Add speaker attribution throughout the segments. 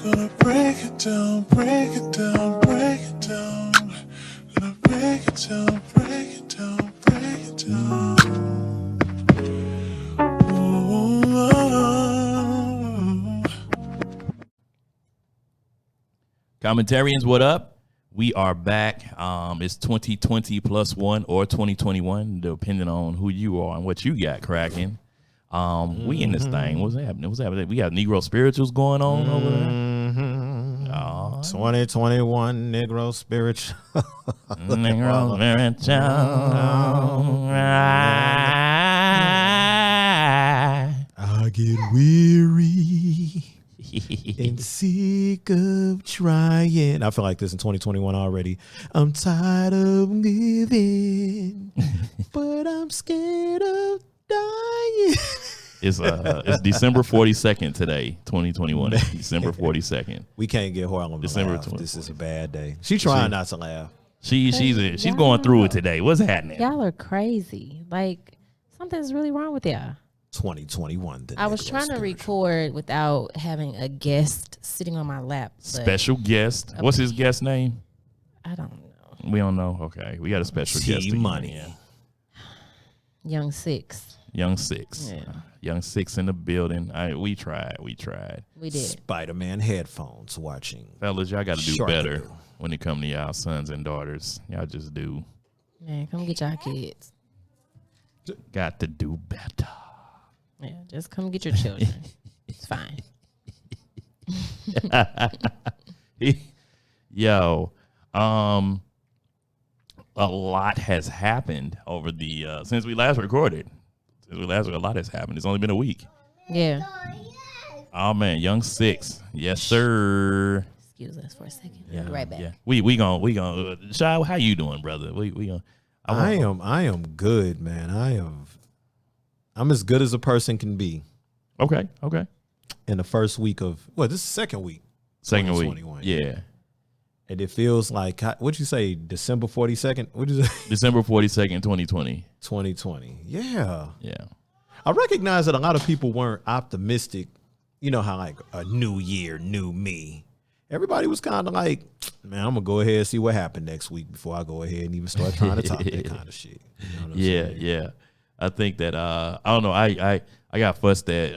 Speaker 1: Gonna break it down, break it down, break it down. Gonna break it down, break it down, break it down.
Speaker 2: Commentarians, what up? We are back. It's 2020 plus one or 2021, depending on who you are and what you got cracking. We in this thing. What's happening? What's happening? We got Negro spirituals going on over there.
Speaker 3: 2021 Negro spiritual.
Speaker 2: Negro spiritual.
Speaker 3: I get weary and sick of trying. I feel like this in 2021 already. I'm tired of giving, but I'm scared of dying.
Speaker 2: It's December 42nd today, 2021. December 42nd.
Speaker 3: We can't get Harlem to
Speaker 2: December
Speaker 3: laugh.
Speaker 2: 24th.
Speaker 3: This is a bad day. She's trying not to laugh.
Speaker 2: She's going through it today. What's happening?
Speaker 4: Y'all are crazy. Like, something's really wrong with y'all.
Speaker 3: 2021.
Speaker 4: I was trying to record without having a guest sitting on my lap.
Speaker 2: Special guest. What's his guest name?
Speaker 4: I don't know.
Speaker 2: We don't know. Okay. We got a special guest.
Speaker 3: Money.
Speaker 4: Young Six.
Speaker 2: Young Six.
Speaker 4: Yeah.
Speaker 2: Young Six in the building. We tried.
Speaker 4: We did.
Speaker 3: Spider-Man headphones watching.
Speaker 2: Fellas, y'all got to do
Speaker 3: Shark
Speaker 2: better
Speaker 3: do.
Speaker 2: when it come to y'all sons and daughters. Y'all just do.
Speaker 4: Man, come get y'all kids.
Speaker 2: Got to do better.
Speaker 4: Yeah, just come get your children. It's fine.
Speaker 2: Yo, a lot has happened over the since we last recorded. A lot has happened. It's only been a week.
Speaker 4: Yeah.
Speaker 2: Oh man, Young Six, yes sir.
Speaker 4: Excuse us for a second. Yeah, we'll be right back.
Speaker 2: Yeah, we gonna. Shy, how you doing, brother? We gonna.
Speaker 3: I am good, man. I'm as good as a person can be.
Speaker 2: Okay.
Speaker 3: In the first week of this is second week.
Speaker 2: Second week. Yeah.
Speaker 3: And it feels like, what'd you say, December 42nd? What'd you say?
Speaker 2: December 42nd, 2020.
Speaker 3: 2020. Yeah.
Speaker 2: Yeah.
Speaker 3: I recognize that a lot of people weren't optimistic. You know how like a new year, new me. Everybody was kind of like, man, I'm going to go ahead and see what happened next week before I go ahead and even start trying to talk that kind of shit. You know what I'm saying?
Speaker 2: Yeah. I think that, I don't know, I got fussed at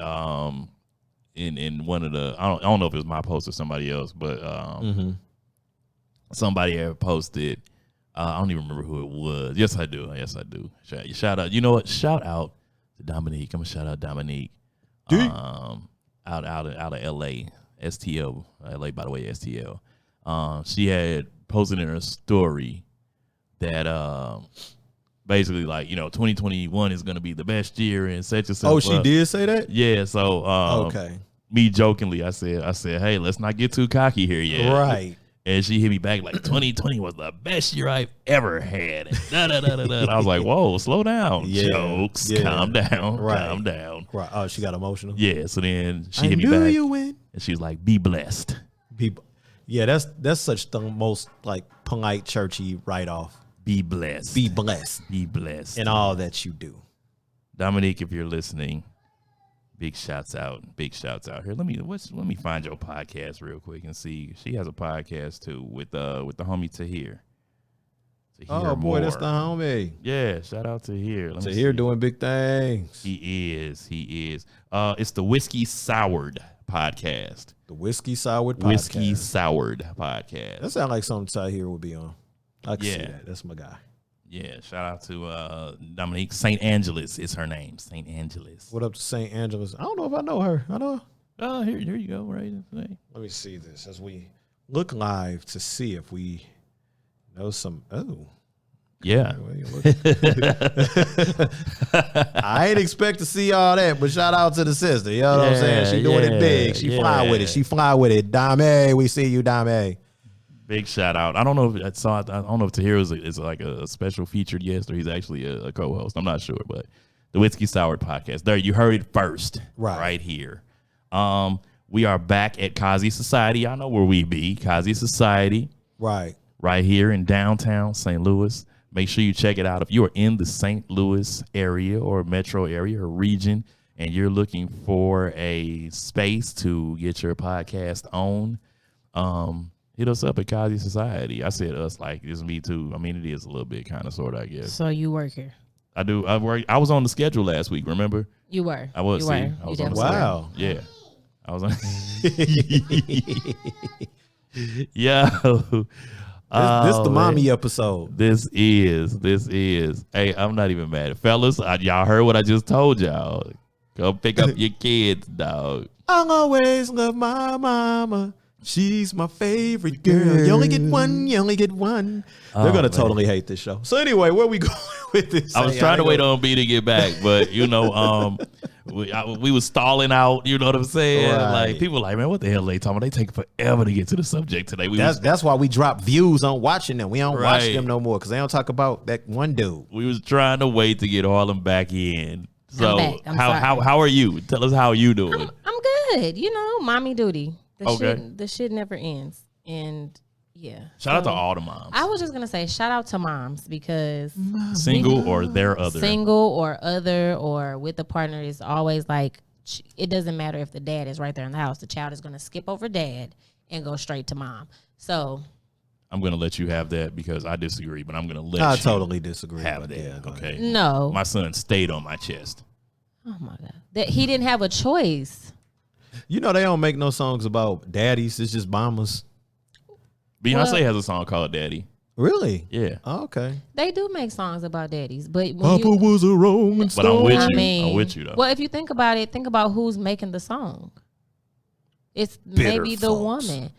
Speaker 2: in one of the, I don't know if it was my post or somebody else, but somebody had posted, I don't even remember who it was. Yes, I do. Shout out. You know what? Shout out to Dominique. I'm going to shout out Dominique. Out of L.A. STL. L.A., by the way, STL. She had posted in her story that basically, like, 2021 is going to be the best year and such and such.
Speaker 3: Oh, she did say that?
Speaker 2: Yeah, so
Speaker 3: okay.
Speaker 2: Me jokingly, I said, hey, let's not get too cocky here yet.
Speaker 3: Right.
Speaker 2: And she hit me back like 2020 was the best year I've ever had. And I was like, whoa, slow down.
Speaker 3: Yeah.
Speaker 2: Jokes.
Speaker 3: Yeah.
Speaker 2: Calm down.
Speaker 3: Right.
Speaker 2: Calm down.
Speaker 3: Right. Oh, she got emotional?
Speaker 2: Yeah, so then she
Speaker 3: I
Speaker 2: hit me
Speaker 3: knew
Speaker 2: back.
Speaker 3: you win.
Speaker 2: And she was like, be blessed.
Speaker 3: People. Yeah, that's such the most like polite, churchy write-off.
Speaker 2: Be blessed.
Speaker 3: Be blessed.
Speaker 2: Be blessed.
Speaker 3: In all that you do.
Speaker 2: Dominique, if you're listening, big shouts out. Big shouts out here. Let me find your podcast real quick and see. She has a podcast too with the homie Tahir.
Speaker 3: Oh boy, that's the homie.
Speaker 2: Yeah, shout out to Tahir.
Speaker 3: Tahir doing big things.
Speaker 2: He is. It's the Whiskey Soured podcast.
Speaker 3: The Whiskey Soured podcast.
Speaker 2: Whiskey Soured podcast.
Speaker 3: That sounds like something Tahir would be on. I can see that. That's my guy.
Speaker 2: Yeah, shout out to Dominique. St. Angeles is her name. St. Angeles.
Speaker 3: What up to St. Angeles? I don't know if I know her. I know.
Speaker 2: Here you go. Right.
Speaker 3: Let me see this as we look live to see if we know some. Oh.
Speaker 2: Yeah.
Speaker 3: I ain't expect to see all that, but shout out to the sister. You know what I'm saying? She doing it big. She fly with it. She fly with it. Dame, we see you, Dame.
Speaker 2: Big shout out. I don't know if Tahir is like a special featured guest or he's actually a co-host. I'm not sure, but the Whiskey Soured podcast. There, you heard it first, right here. We are back at Kazi Society. I know where we be. Kazi Society, right here in downtown St. Louis. Make sure you check it out. If you are in the St. Louis area or metro area or region, and you're looking for a space to get your podcast on, hit us up at Kazi Society. I said us like it's me too. I mean, it is a little bit kind of sort of, I guess.
Speaker 4: So you work here.
Speaker 2: I do. I work. I was on the schedule last week. Remember?
Speaker 4: You were.
Speaker 2: I was.
Speaker 4: You
Speaker 2: See,
Speaker 4: were.
Speaker 2: I was
Speaker 4: You
Speaker 2: on the
Speaker 4: definitely
Speaker 3: Wow.
Speaker 2: schedule. Yeah, I was on. Yeah.
Speaker 3: This the mommy episode.
Speaker 2: This is. Hey, I'm not even mad, fellas. Y'all heard what I just told y'all. Go pick up your kids, dog.
Speaker 3: I'll always love my mama. She's my favorite girl. You only get one. You only get one. They're gonna
Speaker 2: man.
Speaker 3: totally hate this show. So anyway, where we going with this?
Speaker 2: I was trying to wait on B to get back, but we was stalling out. You know what I'm saying?
Speaker 3: Right.
Speaker 2: Like people were like, man, what the hell are they talking about? They take forever to get to the subject today.
Speaker 3: That's why we drop views on watching them. We don't watch
Speaker 2: Right.
Speaker 3: them no more because they don't talk about that one dude.
Speaker 2: We was trying to wait to get Harlem back in. So
Speaker 4: back. I'm
Speaker 2: how
Speaker 4: sorry.
Speaker 2: how are you? Tell us how you doing.
Speaker 4: I'm good. You know, mommy duty.
Speaker 2: Okay.
Speaker 4: The shit never ends. And yeah.
Speaker 2: Shout out to all the moms,
Speaker 4: I was just gonna say shout out to moms because
Speaker 2: single or their other.
Speaker 4: single or other or with a partner is always like it doesn't matter if the dad is right there in the house. The child is gonna skip over dad and go straight to mom. So
Speaker 2: I'm gonna let you have that because I disagree, but I'm gonna let
Speaker 3: I
Speaker 2: you
Speaker 3: totally disagree.
Speaker 2: have
Speaker 3: but
Speaker 2: that.
Speaker 3: yeah, go ahead.
Speaker 2: Okay.
Speaker 4: no.
Speaker 2: My son stayed on my chest.
Speaker 4: Oh my god. That he didn't have a choice.
Speaker 3: You know they don't make no songs about daddies. It's just mamas.
Speaker 2: Beyonce
Speaker 4: Well-
Speaker 2: has a song called Daddy.
Speaker 3: Really?
Speaker 2: Yeah.
Speaker 3: Oh, okay.
Speaker 4: They do make songs about daddies, but when
Speaker 3: Papa
Speaker 4: you,
Speaker 3: was a Rolling
Speaker 2: But I'm
Speaker 3: Stone.
Speaker 2: with
Speaker 4: I
Speaker 2: you.
Speaker 4: mean,
Speaker 2: I'm with you though.
Speaker 4: Well, if you think about it, think about who's making the song. It's
Speaker 3: Bitter
Speaker 4: maybe the
Speaker 3: folks.
Speaker 4: woman.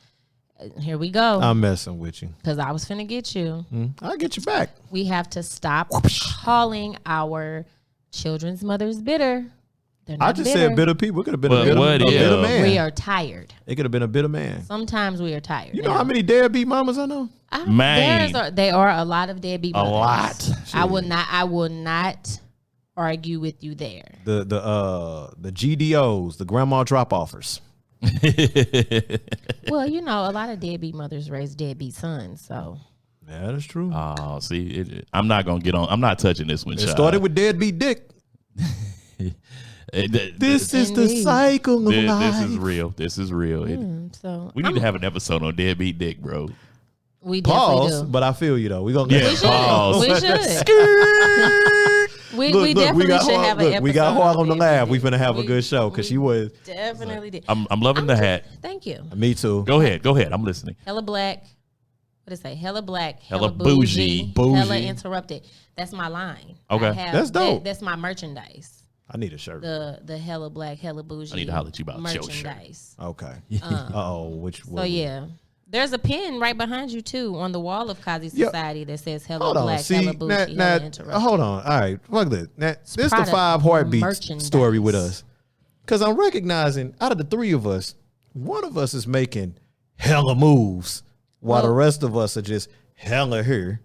Speaker 4: Here we go.
Speaker 3: I'm messing with you.
Speaker 4: Because I was finna get you.
Speaker 3: I'll get you back.
Speaker 4: We have to stop calling our children's mothers bitter. They're not
Speaker 3: I just said bitter people. It could have been
Speaker 2: But
Speaker 3: a bitter,
Speaker 2: what
Speaker 3: a bitter
Speaker 2: if-
Speaker 3: man.
Speaker 4: We are tired.
Speaker 3: It could have been a bitter man.
Speaker 4: Sometimes we are tired.
Speaker 3: You know how many deadbeat mamas I know?
Speaker 2: Man.
Speaker 4: There are a lot of deadbeat
Speaker 2: A
Speaker 4: mothers.
Speaker 2: lot.
Speaker 4: I will not argue with you there.
Speaker 3: The GDOs, the grandma drop offers.
Speaker 4: Well, you know, a lot of deadbeat mothers raise deadbeat sons, so
Speaker 3: Yeah, that's true.
Speaker 2: Oh, see, I'm not gonna get on. I'm not touching this one.
Speaker 3: It
Speaker 2: child.
Speaker 3: started with deadbeat dick. This is the
Speaker 4: Indeed.
Speaker 3: cycle of life.
Speaker 2: This is real. This is real.
Speaker 4: so
Speaker 2: We need to have an episode on deadbeat dick, bro.
Speaker 4: we definitely
Speaker 3: Pause,
Speaker 4: do.
Speaker 3: but I feel you though. We gonna
Speaker 2: Yeah,
Speaker 4: We should.
Speaker 2: pause.
Speaker 4: We should. we definitely should have an episode.
Speaker 3: we got Harlem to
Speaker 4: on
Speaker 3: laugh. We
Speaker 4: deadbeat
Speaker 3: finna have a
Speaker 4: dick.
Speaker 3: good show because she was.
Speaker 4: Definitely did.
Speaker 2: I'm loving the hat.
Speaker 4: Thank you.
Speaker 3: Me too.
Speaker 2: Go ahead. I'm listening.
Speaker 4: Hella black. What did it say? Hella black.
Speaker 2: Hella
Speaker 4: Hella
Speaker 2: bougie.
Speaker 4: bougie. Hella
Speaker 3: Bougie.
Speaker 4: interrupted. That's my line.
Speaker 2: Okay.
Speaker 4: I have-
Speaker 3: That's dope.
Speaker 4: That's my merchandise.
Speaker 3: I need a shirt.
Speaker 4: The hella black, hella bougie.
Speaker 2: I need to holler at you about your shirt.
Speaker 4: merchandise.
Speaker 3: Okay. Uh-oh. Which?
Speaker 4: So yeah. There's a pin right behind you too on the wall of Kazi
Speaker 3: Yeah.
Speaker 4: Society that says hella
Speaker 3: Hold on.
Speaker 4: black,
Speaker 3: See,
Speaker 4: hella bougie,
Speaker 3: now,
Speaker 4: hella interrupted.
Speaker 3: hold on. All right. Fuck this. Now, this the
Speaker 4: product
Speaker 3: 5 heartbeats
Speaker 4: merchandise.
Speaker 3: story with us. Because I'm recognizing out of the 3 of us, one of us is making hella moves while the rest of us are just hella here.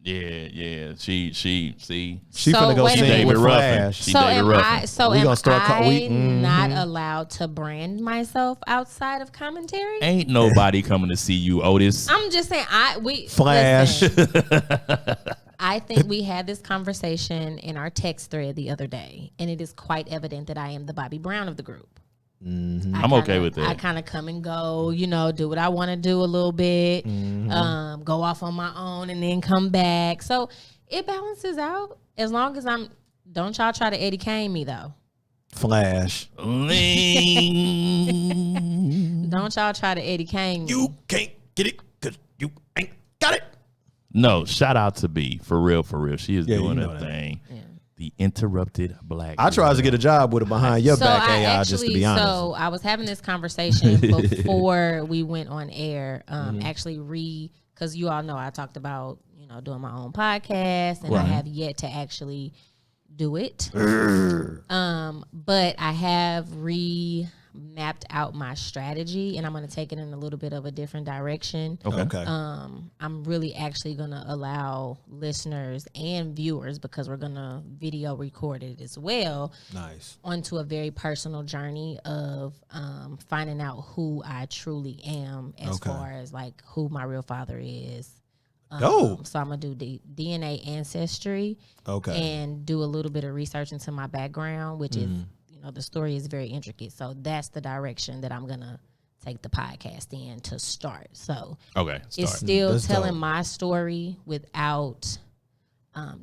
Speaker 2: Yeah. She see.
Speaker 3: She
Speaker 4: So
Speaker 3: finna go
Speaker 4: wait a
Speaker 3: sing
Speaker 4: minute.
Speaker 3: with
Speaker 2: David Ruffin.
Speaker 3: Flash.
Speaker 2: She
Speaker 4: So
Speaker 2: David
Speaker 4: am
Speaker 2: Ruffin.
Speaker 4: I? So
Speaker 3: We
Speaker 4: am
Speaker 3: gonna start
Speaker 4: I not allowed to brand myself outside of commentary?
Speaker 2: Ain't nobody coming to see you, Otis.
Speaker 4: I'm just saying.
Speaker 3: Flash.
Speaker 4: Listen, I think we had this conversation in our text thread the other day, and it is quite evident that I am the Bobby Brown of the group.
Speaker 2: I'm okay with that.
Speaker 4: I kind of come and go, do what I want to do a little bit, go off on my own, and then come back. So it balances out as long as I'm. Don't y'all try to Eddie Kane me though.
Speaker 3: Flash.
Speaker 4: Don't y'all try to Eddie Kane me.
Speaker 3: You can't get it because you ain't got it.
Speaker 2: No, shout out to B. For real. She is
Speaker 3: Yeah, you
Speaker 2: doing
Speaker 3: know
Speaker 2: her
Speaker 3: that.
Speaker 2: thing. The interrupted black.
Speaker 3: I tried to get a job with it behind your back,
Speaker 4: I
Speaker 3: AI, just to be honest.
Speaker 4: So I was having this conversation before we went on air. Because you all know I talked about doing my own podcast, and I have yet to actually do it. But I have mapped out my strategy, and I'm going to take it in a little bit of a different direction.
Speaker 3: Okay.
Speaker 4: I'm really actually going to allow listeners and viewers, because we're going to video record it as well,
Speaker 3: Nice.
Speaker 4: onto a very personal journey of finding out who I truly am as far as like who my real father is.
Speaker 3: Dope.
Speaker 4: So I'm going to do the DNA ancestry
Speaker 3: Okay.
Speaker 4: and do a little bit of research into my background, which is the story is very intricate. So that's the direction that I'm gonna take the podcast in to start. So it's still
Speaker 3: That's
Speaker 4: telling
Speaker 3: dope.
Speaker 4: my story without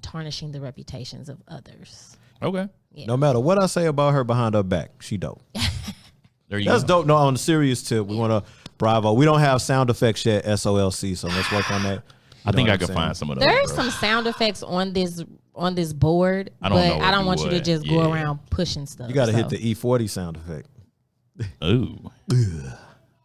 Speaker 4: tarnishing the reputations of others.
Speaker 2: Okay.
Speaker 4: Yeah.
Speaker 3: No matter what I say about her behind her back, she dope.
Speaker 2: There you
Speaker 3: That's
Speaker 2: go.
Speaker 3: dope. No, on the serious tip, we want to bravo. We don't have sound effects yet, SOLC, so let's work on that.
Speaker 2: I think I could find some of those.
Speaker 4: There's
Speaker 2: bro.
Speaker 4: some sound effects on this board,
Speaker 2: I don't know
Speaker 4: but
Speaker 2: what
Speaker 4: I don't
Speaker 2: you
Speaker 4: want you to
Speaker 2: would.
Speaker 4: just go around pushing stuff.
Speaker 3: You got to
Speaker 4: so.
Speaker 3: hit the E40 sound effect.
Speaker 2: Ooh.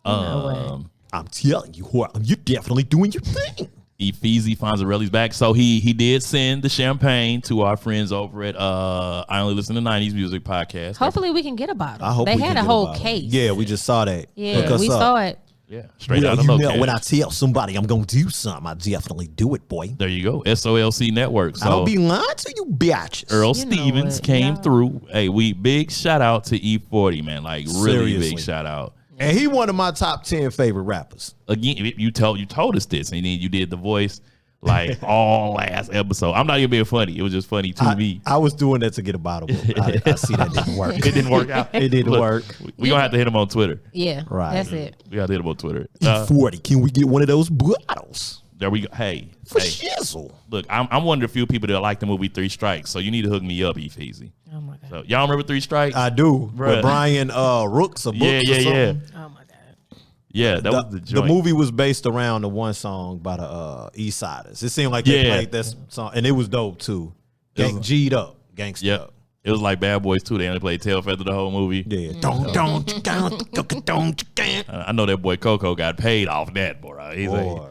Speaker 3: I'm telling you, you're definitely doing your thing.
Speaker 2: Efeezy Fonzarelli's back. So he did send the champagne to our friends over at I Only Listen to 90s Music Podcast.
Speaker 4: Hopefully we can get a bottle.
Speaker 3: I hope
Speaker 4: they
Speaker 3: we
Speaker 4: had
Speaker 3: can
Speaker 4: a
Speaker 3: get
Speaker 4: whole
Speaker 3: bottle.
Speaker 4: case.
Speaker 3: Yeah, we just saw that.
Speaker 4: Yeah,
Speaker 3: Hook us
Speaker 4: we
Speaker 3: up.
Speaker 4: saw it.
Speaker 2: Yeah, straight out
Speaker 3: Well,
Speaker 2: of
Speaker 3: you
Speaker 2: location.
Speaker 3: know, when I tell somebody I'm going to do something, I definitely do it, boy.
Speaker 2: There you go. SOLC Network. So
Speaker 3: I don't be lying to you, bitches.
Speaker 2: Earl
Speaker 4: You know
Speaker 2: Stevens
Speaker 4: what,
Speaker 2: came
Speaker 4: yeah.
Speaker 2: through. Hey, big shout out to E40, man. Like really
Speaker 3: Seriously.
Speaker 2: big shout out.
Speaker 3: And he one of my top 10 favorite rappers.
Speaker 2: Again, you told us this, and then you did the voice like all last episode. I'm not even being funny. It was just funny to me.
Speaker 3: I was doing that to get a bottle. But I see that didn't work.
Speaker 2: It didn't work out.
Speaker 3: It didn't work.
Speaker 2: We gonna have to hit him on Twitter.
Speaker 4: Yeah,
Speaker 3: Right.
Speaker 4: that's it.
Speaker 2: We gotta hit him on Twitter.
Speaker 3: E40, can we get one of those bottles?
Speaker 2: There we go. Hey,
Speaker 3: For
Speaker 2: hey.
Speaker 3: shizzle.
Speaker 2: Look, I'm one of the few people that like the movie Three Strikes, so you need to hook me up, Efeezy.
Speaker 4: Oh my god.
Speaker 2: So y'all remember Three Strikes?
Speaker 3: I do.
Speaker 2: Bruh.
Speaker 3: With Brian Rooks or Books
Speaker 2: yeah,
Speaker 3: or
Speaker 2: yeah,
Speaker 3: something.
Speaker 2: yeah,
Speaker 4: Oh my god.
Speaker 2: yeah. That was the
Speaker 3: The
Speaker 2: joint.
Speaker 3: movie was based around the one song by the East Siders. It seemed like they
Speaker 2: Yeah.
Speaker 3: played that song, and it was dope too. G'd up, gangsta
Speaker 2: Yep.
Speaker 3: up.
Speaker 2: It was like Bad Boys 2. They only played Tail Feather the whole movie.
Speaker 3: Yeah.
Speaker 2: I know that boy Coco got paid off that, bro. He's
Speaker 3: Boy,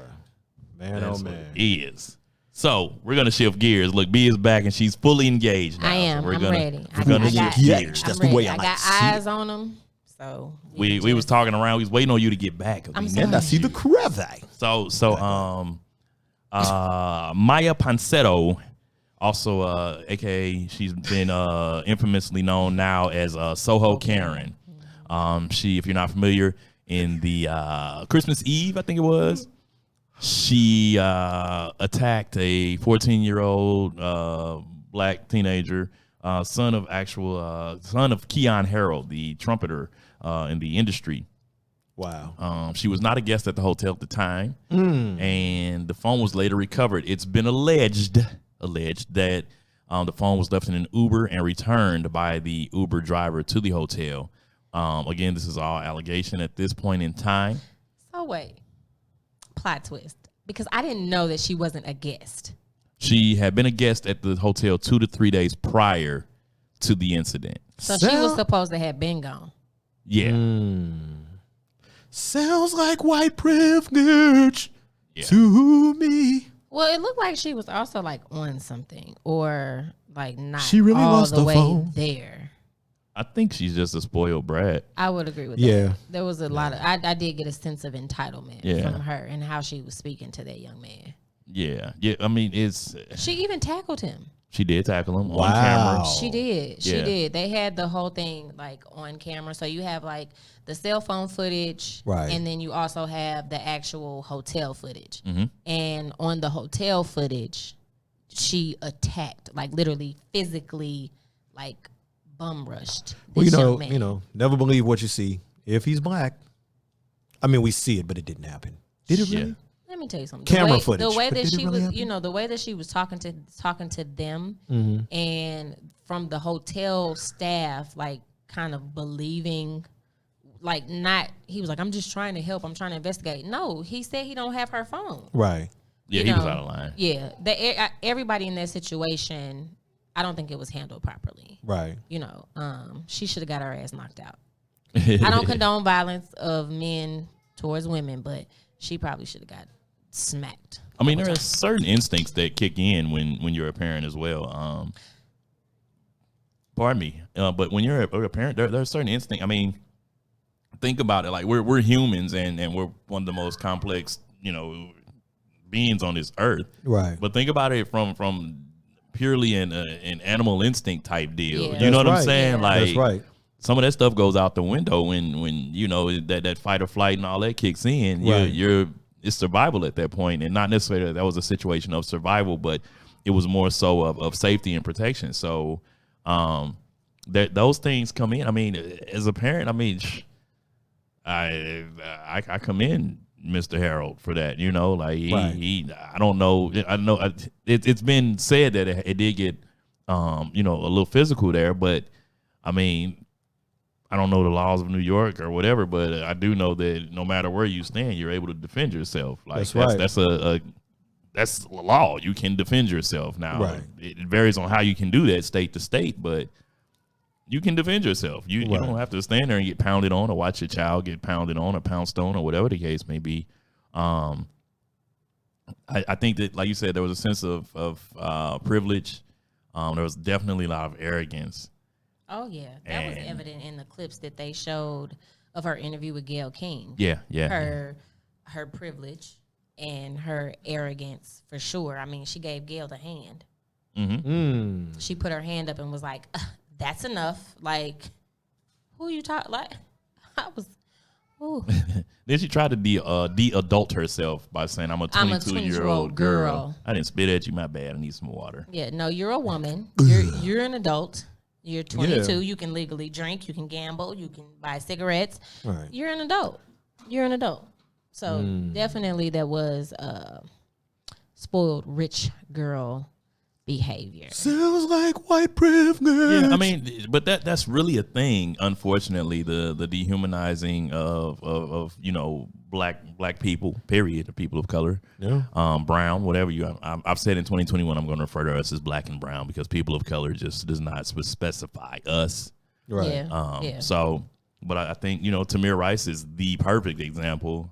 Speaker 3: man,
Speaker 2: that's
Speaker 3: oh
Speaker 2: what
Speaker 3: man.
Speaker 2: he is. So we're gonna shift gears. Look, B is back and she's fully engaged now.
Speaker 4: I am.
Speaker 2: So we're
Speaker 4: I'm
Speaker 2: gonna,
Speaker 4: ready.
Speaker 2: We're gonna
Speaker 3: I
Speaker 2: shift
Speaker 3: got-
Speaker 2: gears.
Speaker 3: That's
Speaker 4: I'm
Speaker 3: the way
Speaker 4: ready.
Speaker 3: I
Speaker 4: I
Speaker 3: like
Speaker 4: got
Speaker 3: to see
Speaker 4: eyes
Speaker 3: it.
Speaker 4: on them. So
Speaker 2: We was talking around. We was waiting on you to get back.
Speaker 4: I'm
Speaker 2: We
Speaker 4: sorry.
Speaker 3: And I see the crevasse.
Speaker 2: So Miya Ponsetto, also aka she's been infamously known now as Soho Karen. She, if you're not familiar, in the Christmas Eve, I think it was, she attacked a 14-year-old black teenager, son of Keon Harold, the trumpeter in the industry.
Speaker 3: Wow.
Speaker 2: She was not a guest at the hotel at the time, and the phone was later recovered. It's been alleged that the phone was left in an Uber and returned by the Uber driver to the hotel. Again, this is all allegation at this point in time.
Speaker 4: So wait. Plot twist. Because I didn't know that she wasn't a guest.
Speaker 2: She had been a guest at the hotel 2 to 3 days prior to the incident.
Speaker 4: So she was supposed to have been gone.
Speaker 2: Yeah.
Speaker 3: Sounds like white privilege
Speaker 2: Yeah.
Speaker 3: to me.
Speaker 4: Well, it looked like she was also like on something or like not
Speaker 3: She really
Speaker 4: all
Speaker 3: lost
Speaker 4: the
Speaker 3: the
Speaker 4: way
Speaker 3: phone.
Speaker 4: there.
Speaker 2: I think she's just a spoiled brat.
Speaker 4: I would agree with
Speaker 3: Yeah.
Speaker 4: that. There was a lot of I did get a sense of entitlement
Speaker 2: Yeah.
Speaker 4: from her and how she was speaking to that young man.
Speaker 2: Yeah. Yeah. I mean,
Speaker 4: She even tackled him.
Speaker 2: she did tackle him on
Speaker 3: Wow.
Speaker 2: camera.
Speaker 4: She did. She
Speaker 2: Yeah.
Speaker 4: did. They had the whole thing like on camera. So you have like the cell phone footage.
Speaker 3: Right.
Speaker 4: And then you also have the actual hotel footage.
Speaker 2: Mm-hmm.
Speaker 4: And on the hotel footage, she attacked, like literally physically, like bum rushed.
Speaker 3: Well,
Speaker 4: this young man.
Speaker 3: never believe what you see. If he's black, I mean, we see it, but it didn't happen. Did it
Speaker 2: Yeah.
Speaker 3: really?
Speaker 4: Let me tell you something.
Speaker 3: Camera
Speaker 4: The
Speaker 3: footage.
Speaker 4: way
Speaker 3: But
Speaker 4: that
Speaker 3: did it
Speaker 4: she
Speaker 3: really
Speaker 4: was,
Speaker 3: happen?
Speaker 4: the way that she was talking to them,
Speaker 3: Mm-hmm.
Speaker 4: and from the hotel staff, like kind of believing, like not. He was like, "I'm just trying to help. I'm trying to investigate." No, he said he don't have her phone.
Speaker 3: Right.
Speaker 2: Yeah,
Speaker 4: You
Speaker 2: he was
Speaker 4: know,
Speaker 2: out of line.
Speaker 4: Yeah, everybody in that situation, I don't think it was handled properly.
Speaker 3: Right.
Speaker 4: She should have got her ass knocked out. I don't condone violence of men towards women, but she probably should have got smacked.
Speaker 2: I mean, there are certain instincts that kick in when you're a parent as well. Pardon me, but when you're a parent, there are certain instincts. I mean, think about it. Like we're humans, and we're one of the most complex, beings on this earth.
Speaker 3: Right.
Speaker 2: But think about it from purely an animal instinct type deal.
Speaker 4: Yeah.
Speaker 2: You know what I'm
Speaker 3: That's right.
Speaker 2: saying?
Speaker 4: Yeah.
Speaker 2: Like
Speaker 3: That's right.
Speaker 2: some of that stuff goes out the window when that fight or flight and all that kicks in.
Speaker 3: Right.
Speaker 2: It's survival at that point, and not necessarily that was a situation of survival, but it was more so of safety and protection. So those things come in. I mean, as a parent, I mean, I commend Mr. Harold for that. You know, like he I don't know. I know it's been said that it did get you know, a little physical there, but I mean, I don't know the laws of New York or whatever, but I do know that no matter where you stand, you're able to defend yourself. Like
Speaker 3: That's right.
Speaker 2: That's the law. You can defend yourself. Now, it varies on how you can do that state to state, but you can defend yourself. You don't have to stand there and get pounded on or watch your child get pounded on or pounced on or whatever the case may be. I think that, like you said, there was a sense of privilege. There was definitely a lot of arrogance.
Speaker 4: Oh, yeah. That was evident in the clips that they showed of her interview with Gayle King.
Speaker 2: Yeah.
Speaker 4: Her privilege and her arrogance, for sure. I mean, she gave Gayle the hand.
Speaker 2: Mm-hmm.
Speaker 4: She put her hand up and was like, that's enough. Like, who you talking? Like, I was, ooh.
Speaker 2: Then she tried to de-adult herself by saying, I'm a 22-year-old girl. I didn't spit at you. My bad. I need some water.
Speaker 4: Yeah, no, you're a woman. You're an adult. You're 22. Yeah. You can legally drink. You can gamble. You can buy cigarettes. Right. You're an adult. So definitely there was spoiled rich girl behavior.
Speaker 3: Sounds like white privilege.
Speaker 2: Yeah, I mean, but that's really a thing. Unfortunately, the dehumanizing of you know, black people, period, the people of color, brown, whatever you. I've said in 2021, I'm going to refer to us as black and brown because people of color just does not specify us.
Speaker 3: Right.
Speaker 2: So, but I think, you know, Tamir Rice is the perfect example.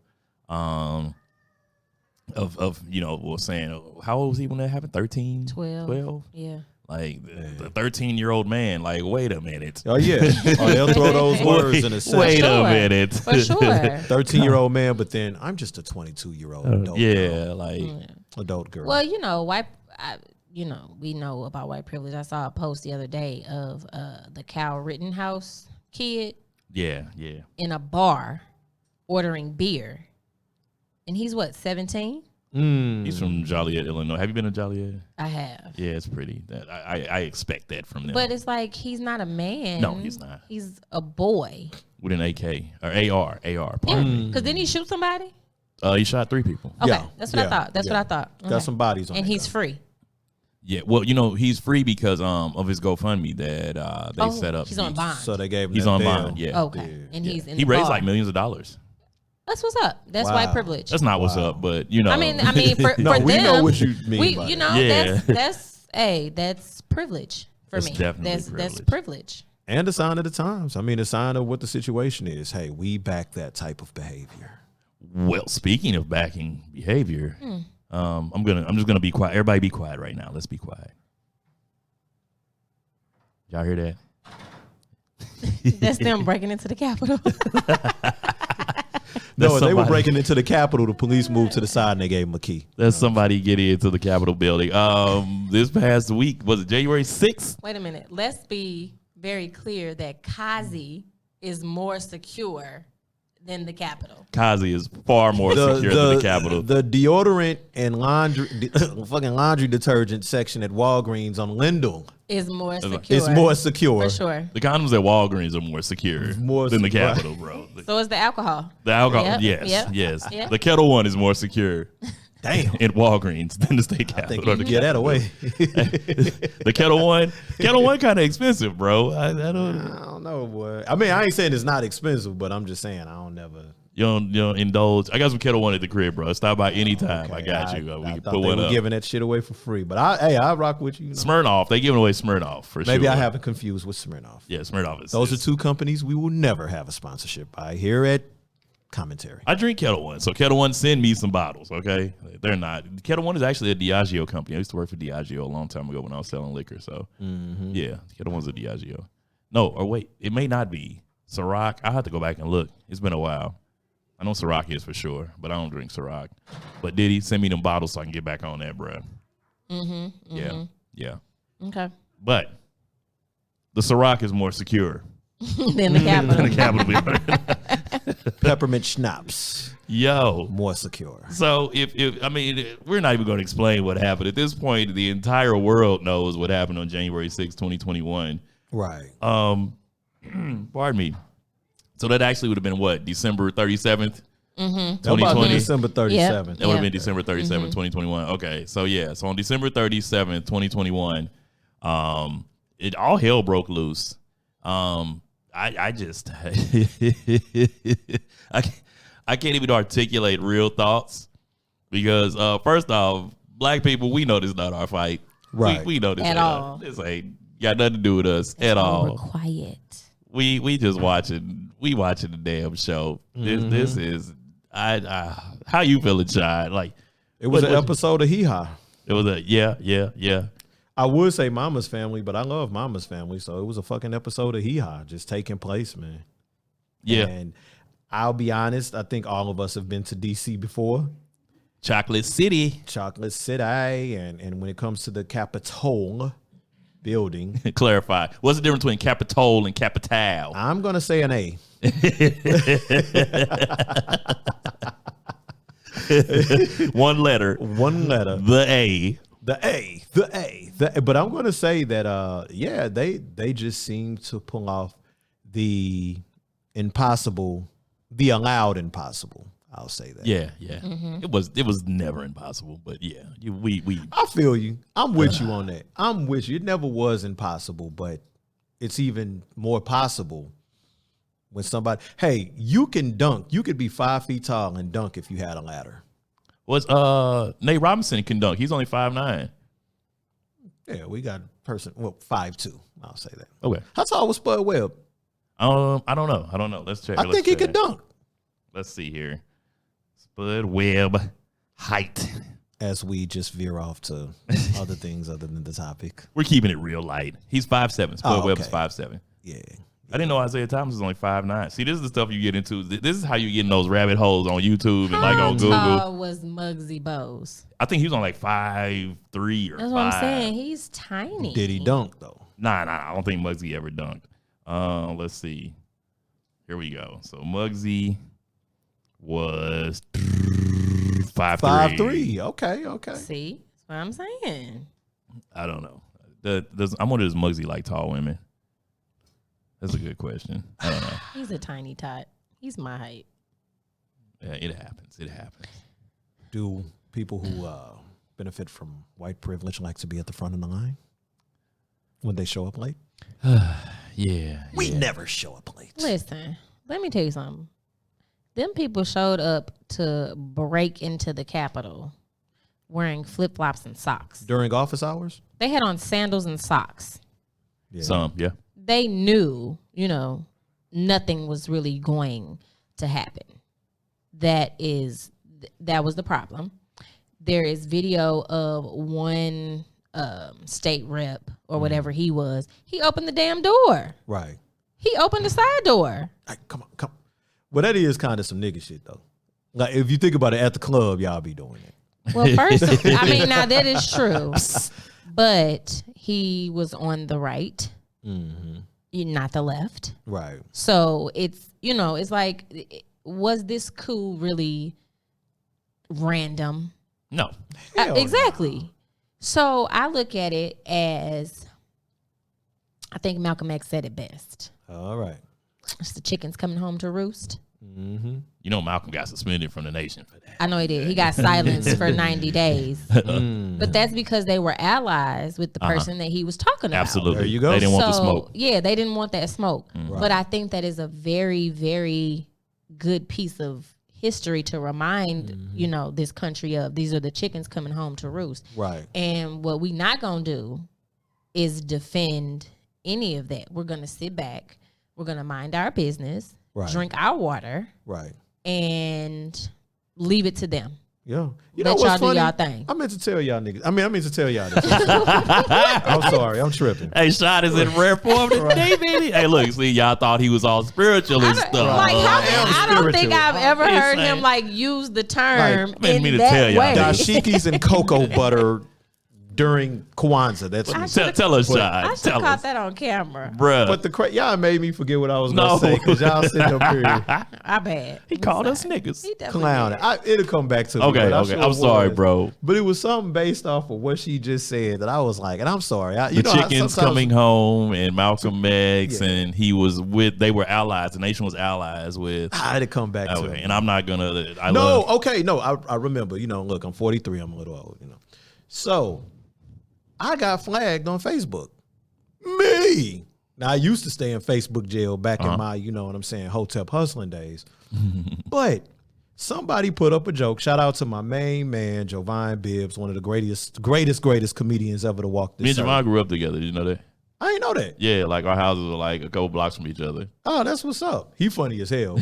Speaker 2: Of you know, was saying, how old was he when that happened? 13? 12?
Speaker 4: Yeah.
Speaker 2: Like the 13-year-old man, like, wait a minute.
Speaker 3: Oh, yeah. They'll throw those words in a sense.
Speaker 2: Wait a minute.
Speaker 4: For sure.
Speaker 3: 13-year-old man, but then I'm just a 22-year-old adult girl.
Speaker 2: Like
Speaker 3: adult girl.
Speaker 4: Well, you know, we know about white privilege. I saw a post the other day of the Kyle Rittenhouse kid.
Speaker 2: Yeah.
Speaker 4: In a bar ordering beer. And he's what, 17?
Speaker 2: He's from Joliet, Illinois. Have you been to Joliet?
Speaker 4: I have.
Speaker 2: Yeah, it's pretty. I expect that from them.
Speaker 4: But it's like he's not a man.
Speaker 2: No, he's not.
Speaker 4: He's a boy.
Speaker 2: With an AK or AR.
Speaker 4: Because didn't he shoot somebody?
Speaker 2: He shot 3 people.
Speaker 4: Okay,
Speaker 3: yeah.
Speaker 4: That's what I thought. That's what I thought. Okay.
Speaker 3: Got some bodies on
Speaker 4: and he's free.
Speaker 2: Yeah, well, you know, he's free because of his GoFundMe that they set up.
Speaker 4: He's on bond.
Speaker 3: So they gave him
Speaker 2: he's on bond, yeah.
Speaker 4: Okay. And he's in
Speaker 2: he
Speaker 4: the
Speaker 2: raised
Speaker 4: bar.
Speaker 2: like millions of dollars.
Speaker 4: That's what's up. That's white privilege.
Speaker 2: That's not what's up, but you know.
Speaker 4: I mean, for
Speaker 3: no,
Speaker 4: them,
Speaker 3: we know what you mean. By
Speaker 4: you know, that's privilege for me. That's privilege.
Speaker 3: And a sign of the times. I mean, a sign of what the situation is. Hey, we back that type of behavior.
Speaker 2: Well, speaking of backing behavior, I'm just gonna be quiet. Everybody, be quiet right now. Let's be quiet. Y'all hear that?
Speaker 4: That's them breaking into the Capitol.
Speaker 3: No, they were breaking into the Capitol. The police moved to the side and they gave them a key.
Speaker 2: That's somebody getting into the Capitol building. This past week, was it January 6th?
Speaker 4: Wait a minute. Let's be very clear that Kazi is more secure than the Capitol.
Speaker 2: Kazi is far more secure than the Capitol.
Speaker 3: The deodorant and laundry detergent section at Walgreens on Lindell
Speaker 4: is more secure.
Speaker 3: It's more secure.
Speaker 4: For sure.
Speaker 2: The condoms at Walgreens are more secure than the Capitol, bro.
Speaker 4: So is the alcohol.
Speaker 2: The alcohol, yes. Yep. The Kettle One is more secure.
Speaker 3: Damn.
Speaker 2: In Walgreens than the state Capitol.
Speaker 3: I think you can get that away.
Speaker 2: The Kettle One kind of expensive, bro. I
Speaker 3: don't know, boy. I mean, I ain't saying it's not expensive, but I'm just saying I don't never.
Speaker 2: You don't indulge. I got some Kettle One at the crib, bro. Stop by anytime. Okay. I got you. We can put one up.
Speaker 3: Giving that shit away for free, but I rock with you.
Speaker 2: Smirnoff, they giving away Smirnoff for sure.
Speaker 3: Maybe I have it confused with Smirnoff.
Speaker 2: Yeah, Smirnoff is.
Speaker 3: Those are two companies we will never have a sponsorship by here at Commentary.
Speaker 2: I drink Kettle One, so Kettle One, send me some bottles, okay? They're not. Kettle One is actually a Diageo company. I used to work for Diageo a long time ago when I was selling liquor. So yeah, Kettle One's a Diageo. No, or wait, it may not be Ciroc. I have to go back and look. It's been a while. I know Ciroc is for sure, but I don't drink Ciroc. But Diddy, send me them bottles so I can get back on that, bro. Yeah.
Speaker 4: Okay.
Speaker 2: But the Ciroc is more secure
Speaker 4: than the Capitol.
Speaker 2: Than the Capitol.
Speaker 3: Peppermint schnapps.
Speaker 2: Yo.
Speaker 3: More secure.
Speaker 2: So if I mean, we're not even going to explain what happened. At this point, the entire world knows what happened on January 6, 2021.
Speaker 3: Right.
Speaker 2: Pardon me. So that actually would have been what, December 37th,
Speaker 3: About
Speaker 2: 2020.
Speaker 3: December 37th.
Speaker 2: That would have
Speaker 4: Yeah.
Speaker 2: been December 37th, 2021. Okay, so yeah, so on December 37th, 2021, it all hell broke loose. I just I can't even articulate real thoughts because first off, black people, we know this is not our fight.
Speaker 3: Right.
Speaker 2: We know this
Speaker 4: At
Speaker 2: ain't
Speaker 4: all.
Speaker 2: This ain't got nothing to do with us at
Speaker 4: We're
Speaker 2: all.
Speaker 4: quiet.
Speaker 2: We just watching the damn show. This is how you feeling, Chad? Like
Speaker 3: It was
Speaker 2: what-
Speaker 3: an
Speaker 2: what-
Speaker 3: episode of Hee Haw.
Speaker 2: it was a yeah.
Speaker 3: I would say Mama's Family, but I love Mama's Family, so it was a fucking episode of Hee Haw just taking place, man.
Speaker 2: Yeah.
Speaker 3: And I'll be honest, I think all of us have been to DC before.
Speaker 2: Chocolate City.
Speaker 3: Chocolate City, and when it comes to the Capitol building,
Speaker 2: Clarify. What's the difference between Capitol and Capital?
Speaker 3: I'm gonna say an A.
Speaker 2: One letter.
Speaker 3: One letter.
Speaker 2: The A.
Speaker 3: But I'm gonna say that yeah, they just seem to pull off the impossible, the allowed impossible. I'll say that.
Speaker 2: Yeah. It was never impossible, but yeah, we
Speaker 3: I feel you. I'm with you on that. I'm with you. It never was impossible, but it's even more possible when somebody, hey, you can dunk. You could be 5 feet tall and dunk if you had a ladder.
Speaker 2: was Nate Robinson can dunk. He's only 5'9".
Speaker 3: Yeah, we got a person, well, 5'2". I'll say that.
Speaker 2: Okay.
Speaker 3: How tall was Spud Webb?
Speaker 2: I don't know. Let's check.
Speaker 3: I think he could dunk.
Speaker 2: Let's see here. Spud Webb height.
Speaker 3: As we just veer off to other things other than the topic.
Speaker 2: We're keeping it real light. He's 5'7". Spud Webb is
Speaker 3: okay.
Speaker 2: 5'7".
Speaker 3: Yeah.
Speaker 2: I didn't know Isaiah Thomas was only 5'9". See, this is the stuff you get into. This is how you get in those rabbit holes on YouTube and like on Google.
Speaker 4: How tall was Muggsy Bogues?
Speaker 2: I think he was on like 5'3" or
Speaker 4: That's
Speaker 2: 5.
Speaker 4: what I'm saying. He's tiny.
Speaker 3: Did he dunk, though?
Speaker 2: Nah, I don't think Muggsy ever dunked. Let's see. Here we go. So Muggsy was 5'3".
Speaker 3: 5'3". Okay.
Speaker 4: See, that's what I'm saying.
Speaker 2: I don't know. I'm wondering, does Muggsy like tall women? That's a good question. I don't know.
Speaker 4: He's a tiny tot. He's my height.
Speaker 2: Yeah, it happens.
Speaker 3: Do people who benefit from white privilege like to be at the front of the line when they show up late?
Speaker 2: Yeah.
Speaker 3: We never show up late.
Speaker 4: Listen, let me tell you something. Them people showed up to break into the Capitol wearing flip-flops and socks.
Speaker 3: During office hours?
Speaker 4: They had on sandals and socks.
Speaker 3: Yeah.
Speaker 2: Some, yeah.
Speaker 4: They knew, nothing was really going to happen. That was the problem. There is video of one state rep or whatever he was. He opened the damn door.
Speaker 3: Right.
Speaker 4: He opened the side door.
Speaker 3: Like, come on. Well, that is kind of some nigga shit, though. Like, if you think about it, at the club, y'all be doing it.
Speaker 4: Well, first, now that is true. But he was on the right, not the left.
Speaker 3: Right.
Speaker 4: So it's, it's like, was this coup really random?
Speaker 2: No.
Speaker 3: Hell
Speaker 4: Exactly. So I look at it as, I think Malcolm X said it best.
Speaker 3: All right.
Speaker 4: It's the chickens coming home to roost.
Speaker 2: You know Malcolm got suspended from the nation for that.
Speaker 4: I know he did. He got silenced for 90 days. But that's because they were allies with the person that he was talking about.
Speaker 2: Absolutely.
Speaker 3: There you go.
Speaker 2: They didn't want the smoke.
Speaker 4: Yeah, they didn't want that smoke.
Speaker 3: Right.
Speaker 4: But I think that is a very, very good piece of history to remind, this country of these are the chickens coming home to roost.
Speaker 3: Right.
Speaker 4: And what we not going to do is defend any of that. We're going to sit back. We're going to mind our business,
Speaker 3: Right.
Speaker 4: drink our water,
Speaker 3: Right.
Speaker 4: and leave it to them.
Speaker 3: Yeah. You
Speaker 4: Let
Speaker 3: know what's
Speaker 4: y'all do
Speaker 3: funny?
Speaker 4: y'all thing.
Speaker 3: I meant to tell y'all niggas. I meant to tell y'all this. I'm sorry. I'm tripping.
Speaker 2: Hey, Shot is in rare form today, baby. Hey, look, see, y'all thought he was all spiritual and stuff.
Speaker 4: I don't think
Speaker 3: spiritual.
Speaker 4: I've ever
Speaker 2: He's
Speaker 4: heard
Speaker 2: saying-
Speaker 4: him use the term
Speaker 3: Like,
Speaker 2: I didn't
Speaker 4: in
Speaker 2: mean to
Speaker 4: that
Speaker 2: tell y'all.
Speaker 4: way.
Speaker 3: Dashikis and cocoa butter during Kwanzaa. That's
Speaker 2: Tell us, Shy.
Speaker 4: I should
Speaker 2: Tell
Speaker 4: caught
Speaker 2: us,
Speaker 4: that on camera.
Speaker 2: bruh.
Speaker 3: But y'all made me forget what I was gonna say because y'all sitting up here
Speaker 4: I bet.
Speaker 2: He called us niggas.
Speaker 4: He definitely
Speaker 3: clowning.
Speaker 4: did.
Speaker 3: It'll come back to me.
Speaker 2: Okay,
Speaker 3: but I
Speaker 2: okay.
Speaker 3: sure
Speaker 2: I'm sorry,
Speaker 3: was.
Speaker 2: bro.
Speaker 3: But it was something based off of what she just said that I was like, and I'm sorry.
Speaker 2: The chickens coming home and Malcolm X,
Speaker 3: Yeah.
Speaker 2: and they were allies. The nation was allies with.
Speaker 3: I had to come back to it.
Speaker 2: And I'm not gonna.
Speaker 3: I remember. Look, I'm 43. I'm a little old. So I got flagged on Facebook. Me. Now I used to stay in Facebook jail back in my, Hotep hustling days. But somebody put up a joke. Shout out to my main man, Jovan Bibbs, one of the greatest comedians ever to walk this
Speaker 2: Me and
Speaker 3: earth.
Speaker 2: Javon grew up together. Did you know that?
Speaker 3: I ain't know that.
Speaker 2: Yeah, like our houses were like a couple blocks from each other.
Speaker 3: Oh, that's what's up. He funny as hell.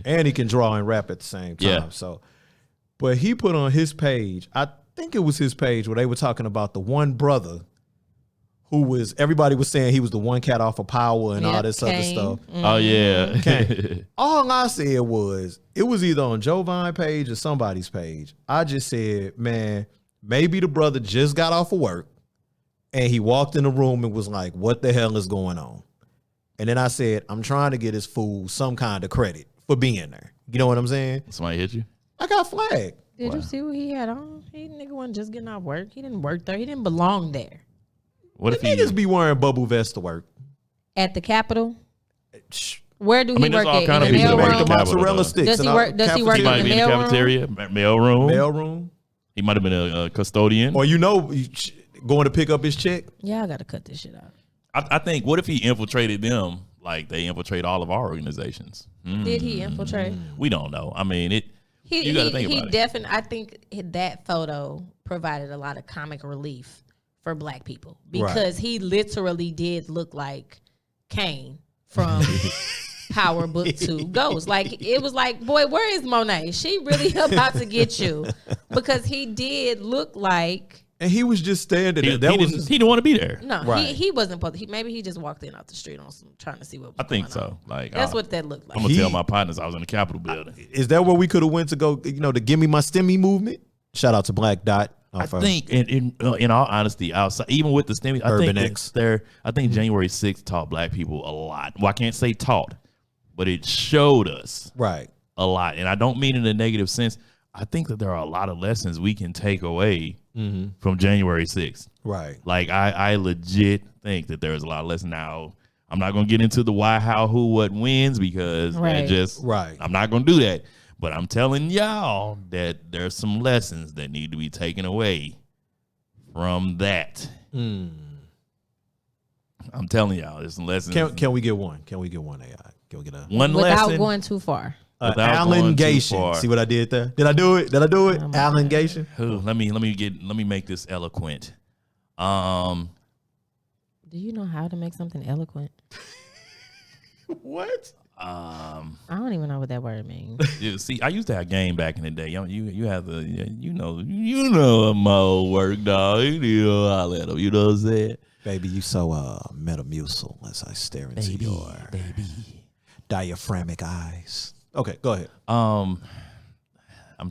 Speaker 3: And he can draw and rap at the same time.
Speaker 2: Yeah.
Speaker 3: So, but he put on his page, I think it was his page, where they were talking about the one brother who everybody was saying he was the one cat off of Power and all this other stuff.
Speaker 2: Oh yeah.
Speaker 3: Okay. All I said was, it was either on Jovan page or somebody's page. I just said, man, maybe the brother just got off of work and he walked in the room and was like, what the hell is going on? And then I said, I'm trying to get this fool some kind of credit for being there. You know what I'm saying?
Speaker 2: Somebody hit you?
Speaker 3: I got flagged.
Speaker 4: Did you see what he had on? He nigga wasn't just getting off work. He didn't work there. He didn't belong there.
Speaker 2: What
Speaker 3: The
Speaker 2: if he?
Speaker 3: niggas be wearing bubble vests to work.
Speaker 4: At the Capitol?
Speaker 3: Shh.
Speaker 4: Where do he
Speaker 2: there's
Speaker 4: work
Speaker 2: all
Speaker 4: at?
Speaker 2: kind
Speaker 4: In
Speaker 2: of
Speaker 4: the
Speaker 2: people that work
Speaker 4: mailroom?
Speaker 2: at the Capitol,
Speaker 3: mozzarella
Speaker 2: though.
Speaker 3: sticks.
Speaker 4: Does he
Speaker 3: and
Speaker 4: work- does he work
Speaker 2: He
Speaker 4: in
Speaker 2: might
Speaker 4: the
Speaker 2: be in the
Speaker 4: mailroom?
Speaker 2: cafeteria, mailroom.
Speaker 3: Mailroom?
Speaker 2: He might have been a custodian.
Speaker 3: Or going to pick up his check?
Speaker 4: Yeah, I gotta cut this shit out.
Speaker 2: I think. What if he infiltrated them like they infiltrate all of our organizations?
Speaker 4: Did he infiltrate?
Speaker 2: We don't know. I mean, you got to think about it.
Speaker 4: Definitely. I think that photo provided a lot of comic relief for Black people because he literally did look like Kane from Power Book 2 Ghost. Like, it was like, boy, where is Monet? She really about to get you, because he did look like.
Speaker 3: And he was just standing there.
Speaker 2: He didn't want to be there.
Speaker 4: No,
Speaker 3: Right.
Speaker 4: he wasn't supposed to. Maybe he just walked in off the street on some, trying to see what was
Speaker 2: I think
Speaker 4: going on.
Speaker 2: so. Like
Speaker 4: That's what that looked like.
Speaker 2: I'm gonna tell my partners I was in the Capitol building.
Speaker 3: Is that where we could have went to go, the Give Me My Stimmy movement? Shout out to Black Dot.
Speaker 2: I think, in all honesty, outside, even with the stimulus,
Speaker 3: Urban
Speaker 2: I
Speaker 3: X.
Speaker 2: think January 6th taught Black people a lot. Well, I can't say taught, but it showed us
Speaker 3: Right.
Speaker 2: a lot. And I don't mean in a negative sense. I think that there are a lot of lessons we can take away from January 6th.
Speaker 3: Right.
Speaker 2: Like, I legit think that there's a lot of lessons. Now, I'm not going to get into the why, how, who, what wins, because
Speaker 4: Right.
Speaker 3: Right.
Speaker 2: I'm not going to do that. But I'm telling y'all that there's some lessons that need to be taken away from that. I'm telling y'all, there's some lessons.
Speaker 3: Can we get one? Can we get one AI? Can we get
Speaker 2: one
Speaker 4: Without
Speaker 2: lesson?
Speaker 4: going too far.
Speaker 2: Without going too
Speaker 3: Allengation.
Speaker 2: far.
Speaker 3: See what I did there? Did I do it? Allengation.
Speaker 2: Ooh, let me make this eloquent.
Speaker 4: Do you know how to make something eloquent?
Speaker 3: What?
Speaker 4: I don't even know what that word means.
Speaker 2: See, I used to have game back in the day. You have the you know a mo work dog. You know I let them. You know what I'm saying?
Speaker 3: Baby, you so metamucil as I stare into your diaphragmatic eyes. Okay, go ahead.
Speaker 2: I'm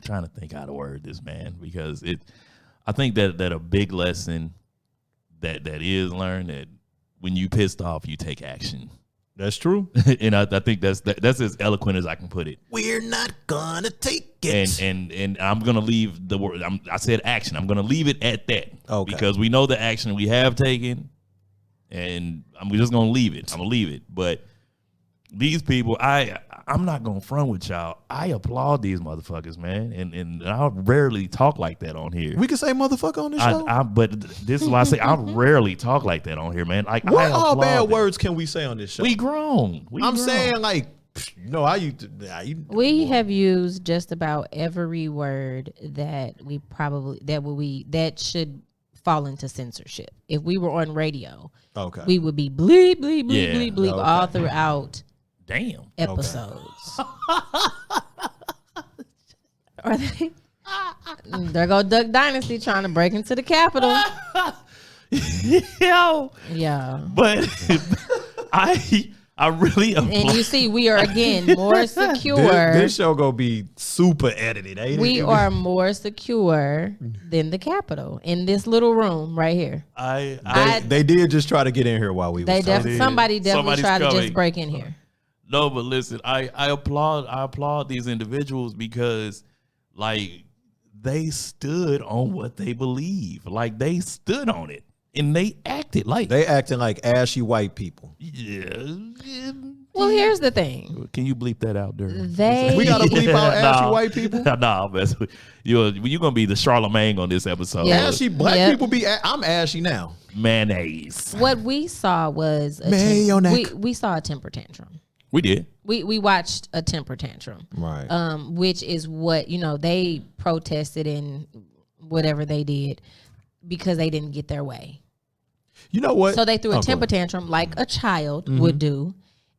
Speaker 2: trying to think how to word this, man, because I think that a big lesson that is learned, that when you pissed off, you take action.
Speaker 3: That's true.
Speaker 2: And I think that's as eloquent as I can put it.
Speaker 3: We're not gonna take it.
Speaker 2: And I'm gonna leave the word. I said action. I'm gonna leave it at that.
Speaker 3: Okay.
Speaker 2: Because we know the action we have taken, and I'm just gonna leave it. I'm gonna leave it. But these people, I'm not gonna front with y'all. I applaud these motherfuckers, man. And I rarely talk like that on here.
Speaker 3: We can say motherfucker on the show.
Speaker 2: But this is why I say I rarely talk like that on here, man. Like,
Speaker 3: What
Speaker 2: I
Speaker 3: all
Speaker 2: applaud
Speaker 3: bad
Speaker 2: them.
Speaker 3: words can we say on this show?
Speaker 2: We grown.
Speaker 3: I'm saying, like, I used to.
Speaker 4: We have used just about every word that that should fall into censorship. If we were on radio,
Speaker 3: Okay.
Speaker 4: we would be bleep, bleep, bleep,
Speaker 2: Yeah.
Speaker 4: bleep, bleep
Speaker 3: Okay.
Speaker 4: all throughout
Speaker 2: Damn.
Speaker 4: episodes. Are they? There go Duck Dynasty trying to break into the Capitol.
Speaker 2: Yo.
Speaker 4: Yeah.
Speaker 2: But I really
Speaker 4: And you see, we are again more secure.
Speaker 3: This show gonna be super edited, ain't it?
Speaker 4: We are more secure than the Capitol in this little room right here.
Speaker 3: They did just try to get in here while we was talking.
Speaker 4: Somebody definitely
Speaker 2: Somebody's
Speaker 4: tried to
Speaker 2: coming.
Speaker 4: just break in here.
Speaker 2: No, but listen, I applaud these individuals because like they stood on what they believe. Like they stood on it and they acted like
Speaker 3: They acting like ashy white people.
Speaker 2: yeah.
Speaker 4: Well, here's the thing.
Speaker 2: Can you bleep that out there?
Speaker 3: We gotta bleep out ashy white people.
Speaker 2: Nah, you're gonna be the Charlemagne on this episode.
Speaker 4: Yeah.
Speaker 3: Ashy black
Speaker 4: Yep.
Speaker 3: people be. I'm ashy now.
Speaker 2: Mayonnaise.
Speaker 4: What we saw was we saw a temper tantrum.
Speaker 2: We did.
Speaker 4: We watched a temper tantrum,
Speaker 3: Right.
Speaker 4: which is what they protested and whatever they did because they didn't get their way.
Speaker 3: You know what?
Speaker 4: So they threw a
Speaker 3: go
Speaker 4: temper
Speaker 3: ahead.
Speaker 4: tantrum like a child would do,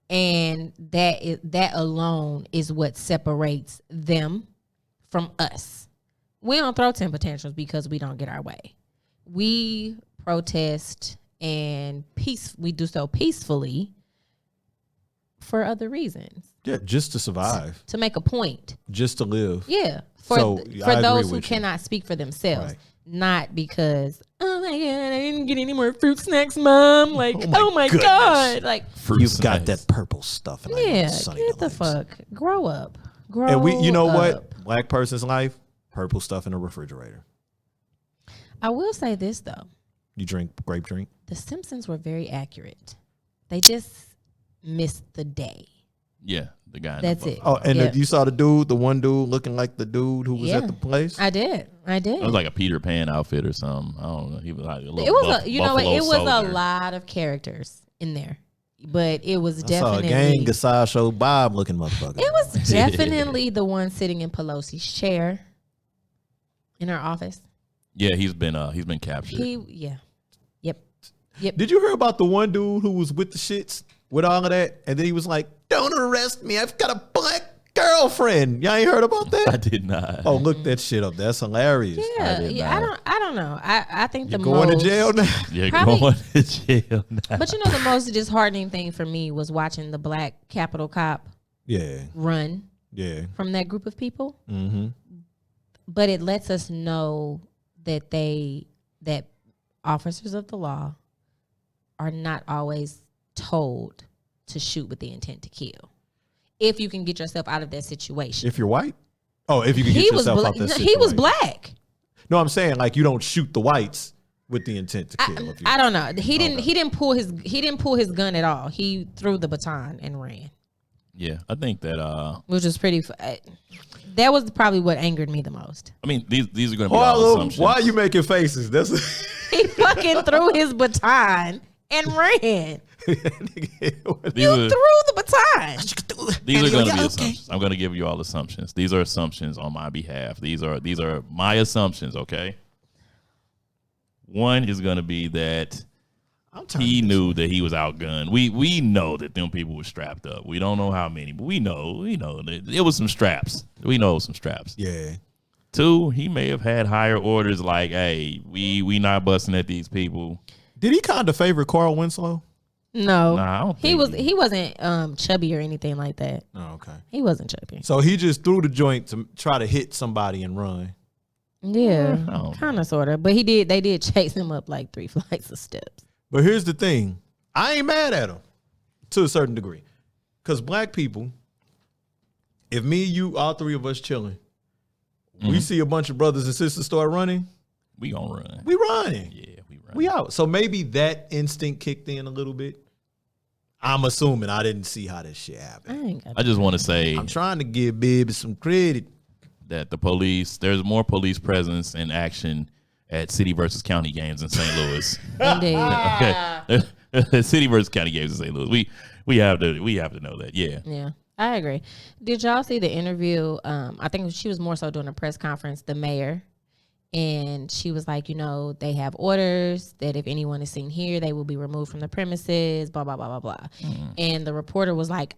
Speaker 4: and that alone is what separates them from us. We don't throw temper tantrums because we don't get our way. We protest and we do so peacefully for other reasons,
Speaker 3: Yeah, just to survive,
Speaker 4: to make a point.
Speaker 3: just to live.
Speaker 4: Yeah,
Speaker 3: So,
Speaker 4: for
Speaker 3: I agree
Speaker 4: those who
Speaker 3: with you.
Speaker 4: cannot speak for themselves,
Speaker 3: Right.
Speaker 4: not because oh my god, I didn't get any more fruit snacks, Mom. Like oh my
Speaker 3: goodness.
Speaker 4: god, like
Speaker 2: Fruit
Speaker 3: You've got
Speaker 2: snacks.
Speaker 3: that purple stuff. And I
Speaker 4: yeah,
Speaker 3: need Sunny
Speaker 4: get the
Speaker 3: Delights.
Speaker 4: fuck, grow up, grow.
Speaker 3: And you know
Speaker 4: up.
Speaker 3: what? Black person's life, purple stuff in the refrigerator.
Speaker 4: I will say this though,
Speaker 3: You drink grape drink.
Speaker 4: The Simpsons were very accurate. They just missed the day.
Speaker 2: Yeah, the guy. in
Speaker 4: That's
Speaker 2: the
Speaker 4: it.
Speaker 2: boat.
Speaker 3: Oh, and
Speaker 4: Yeah.
Speaker 3: you saw the one dude looking like the dude who was
Speaker 4: Yeah.
Speaker 3: at the place.
Speaker 4: I did.
Speaker 2: It was like a Peter Pan outfit or something. I don't know. He was like a little.
Speaker 4: It was
Speaker 2: buff,
Speaker 4: you know what?
Speaker 2: buffalo
Speaker 4: It was
Speaker 2: soldier.
Speaker 4: a lot of characters in there, but it was
Speaker 3: I saw a
Speaker 4: definitely
Speaker 3: gang Gasasho Bob looking motherfucker.
Speaker 4: it was definitely the one sitting in Pelosi's chair in her office.
Speaker 2: Yeah, he's been captured.
Speaker 4: Yep.
Speaker 3: Did you hear about the one dude who was with the shits with all of that, and then he was like, "Don't arrest me. I've got a black girlfriend." Y'all ain't heard about
Speaker 2: I
Speaker 3: that?
Speaker 2: did not.
Speaker 3: Oh, look that shit up. That's hilarious.
Speaker 4: Yeah,
Speaker 2: did
Speaker 4: I
Speaker 2: not.
Speaker 4: don't know. I think
Speaker 3: You're
Speaker 4: the
Speaker 3: going
Speaker 4: most,
Speaker 3: to jail now.
Speaker 2: You're
Speaker 4: probably-
Speaker 2: going to jail now.
Speaker 4: But the most disheartening thing for me was watching the black Capitol cop
Speaker 3: Yeah,
Speaker 4: run
Speaker 3: yeah.
Speaker 4: from that group of people.
Speaker 3: Mm-hmm.
Speaker 4: But it lets us know that that officers of the law are not always told to shoot with the intent to kill. If you can get yourself out of that situation.
Speaker 3: If you're white, if you can get
Speaker 4: He was
Speaker 3: yourself out that situation.
Speaker 4: he was black.
Speaker 3: No, I'm saying like you don't shoot the whites with the intent to kill. If you,
Speaker 4: I don't know. He didn't pull his gun at all. He threw the baton and ran,
Speaker 2: Yeah, I think that.
Speaker 4: which was pretty. That was probably what angered me the most.
Speaker 2: I mean, these are going to be all
Speaker 3: Harlem,
Speaker 2: assumptions.
Speaker 3: why are you making faces? That's
Speaker 4: He fucking threw his baton and ran.
Speaker 2: These
Speaker 4: You
Speaker 2: are,
Speaker 4: threw the baton.
Speaker 2: these are going to be assumptions. I'm going to give you all assumptions. These are assumptions on my behalf. These are my assumptions. Okay. One is going to be that he knew that he was outgunned. We know that them people were strapped up. We don't know how many, but we know that it was some straps. We know it was some straps.
Speaker 3: Yeah.
Speaker 2: Two, he may have had higher orders like, hey, we not busting at these people.
Speaker 3: Did he kind of favor Carl Winslow?
Speaker 4: No,
Speaker 2: Nah, I don't
Speaker 4: he
Speaker 2: think
Speaker 4: was. He wasn't chubby or anything like that.
Speaker 3: Oh, okay.
Speaker 4: He wasn't chubby.
Speaker 3: So he just threw the joint to try to hit somebody and run.
Speaker 4: Yeah,
Speaker 2: I don't
Speaker 4: kind of, sort of. But they did chase him up like 3 flights of steps.
Speaker 3: But here's the thing. I ain't mad at him to a certain degree. Because black people, if me, you, all three of us chilling, we see a bunch of brothers and sisters start running,
Speaker 2: We gonna run.
Speaker 3: we running.
Speaker 2: Yeah, we run.
Speaker 3: We out. So maybe that instinct kicked in a little bit. I'm assuming I didn't see how this shit
Speaker 4: I
Speaker 3: happened.
Speaker 4: ain't got.
Speaker 2: I just want to say
Speaker 3: I'm trying to give Bibby some credit.
Speaker 2: that the police, there's more police presence and action at city versus county games in St. Louis.
Speaker 4: Indeed.
Speaker 2: Okay, city versus county games in St. Louis. We have to know that. Yeah.
Speaker 4: Yeah, I agree. Did y'all see the interview? I think she was more so doing a press conference, the mayor. And she was like, they have orders that if anyone is seen here, they will be removed from the premises, blah, blah, blah, blah, blah. And the reporter was like,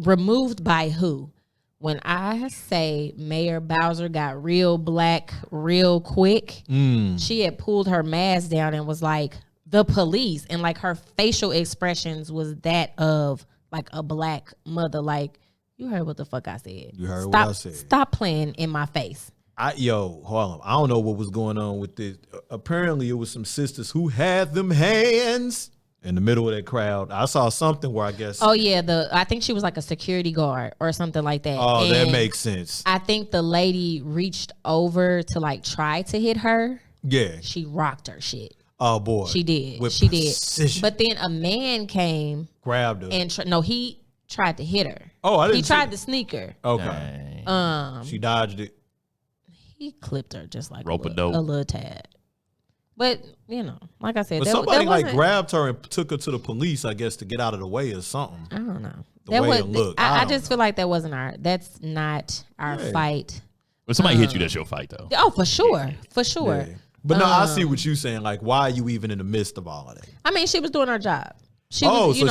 Speaker 4: removed by who? When I say Mayor Bowser got real black real quick, she had pulled her mask down and was like, the police. And like her facial expressions was that of like a black mother. Like, you heard what the fuck I said.
Speaker 3: You heard what I said.
Speaker 4: Stop playing in my face.
Speaker 3: Hold on. I don't know what was going on with this. Apparently, it was some sisters who had them hands in the middle of that crowd. I saw something where I guess.
Speaker 4: Oh yeah, I think she was like a security guard or something like that.
Speaker 3: Oh,
Speaker 4: and
Speaker 3: that makes sense.
Speaker 4: I think the lady reached over to like try to hit her.
Speaker 3: Yeah.
Speaker 4: She rocked her shit.
Speaker 3: Oh boy.
Speaker 4: She did.
Speaker 3: With
Speaker 4: She
Speaker 3: precision.
Speaker 4: did. But then a man came,
Speaker 3: Grabbed her.
Speaker 4: and he tried to hit her.
Speaker 3: Oh, I didn't.
Speaker 4: He tried to sneak her.
Speaker 3: Okay.
Speaker 2: Dang.
Speaker 3: She dodged it.
Speaker 4: He clipped her just like
Speaker 2: Rope
Speaker 4: a
Speaker 2: a dope.
Speaker 4: little tad. But like I said,
Speaker 3: But somebody like grabbed her and took her to the police, I guess, to get out of the way or something.
Speaker 4: I don't know.
Speaker 3: The way it looked.
Speaker 4: I just feel like that's not our fight.
Speaker 2: When somebody hit you, that's your fight, though.
Speaker 4: Oh, for sure. For sure.
Speaker 3: Yeah. But no, I see what you're saying. Like, why are you even in the midst of all of that?
Speaker 4: I mean, she was doing her job. She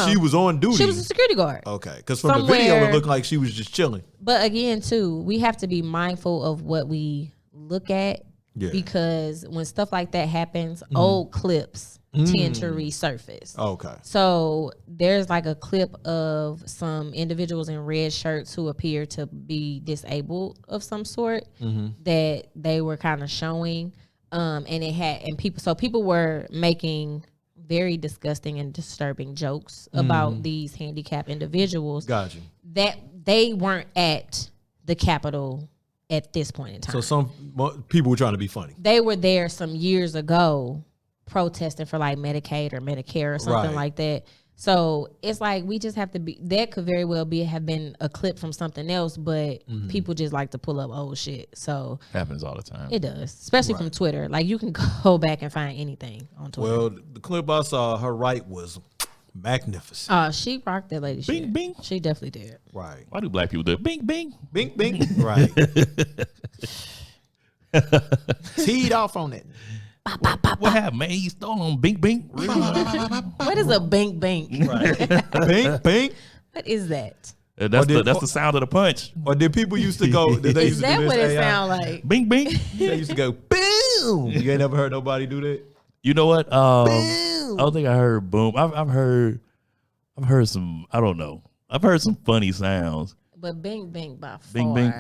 Speaker 3: she was on duty.
Speaker 4: She was a security guard.
Speaker 3: Okay, because from the video, it looked like she was just chilling.
Speaker 4: But again, too, we have to be mindful of what we look at.
Speaker 3: Yeah.
Speaker 4: Because when stuff like that happens, old clips tend to resurface.
Speaker 3: Okay.
Speaker 4: So there's like a clip of some individuals in red shirts who appear to be disabled of some sort that they were kind of showing. And people were making very disgusting and disturbing jokes about these handicapped individuals.
Speaker 3: Gotcha.
Speaker 4: That they weren't at the Capitol at this point in time.
Speaker 3: So some people were trying to be funny.
Speaker 4: They were there some years ago protesting for like Medicaid or Medicare or something like that. So it's like we just have to be, that could very well have been a clip from something else, but people just like to pull up old shit. So
Speaker 2: Happens all the time.
Speaker 4: it does, especially from Twitter. Like you can go back and find anything on Twitter.
Speaker 3: Well, the clip I saw, her right was magnificent.
Speaker 4: She rocked that lady
Speaker 2: Bing,
Speaker 4: shit.
Speaker 2: bing.
Speaker 4: She definitely did.
Speaker 3: Right.
Speaker 2: Why do black people do it? Bing, bing.
Speaker 3: Bing, bing. Right. Teed off on it.
Speaker 2: What happened, man? He stole on bing, bing.
Speaker 4: What is a bink bink?
Speaker 3: Right. Bing, bing.
Speaker 4: What is that?
Speaker 2: That's the sound of the punch.
Speaker 3: Or did people used to go? Did they
Speaker 4: Is
Speaker 3: used to
Speaker 4: that
Speaker 3: do this
Speaker 4: what it
Speaker 3: AI?
Speaker 4: sound like?
Speaker 2: Bing, bing.
Speaker 3: They used to go boom. You ain't never heard nobody do that?
Speaker 2: You know what? I don't think I heard boom. I've heard some. I don't know. I've heard some funny sounds.
Speaker 4: But bing bing by far.
Speaker 2: Bing, bing.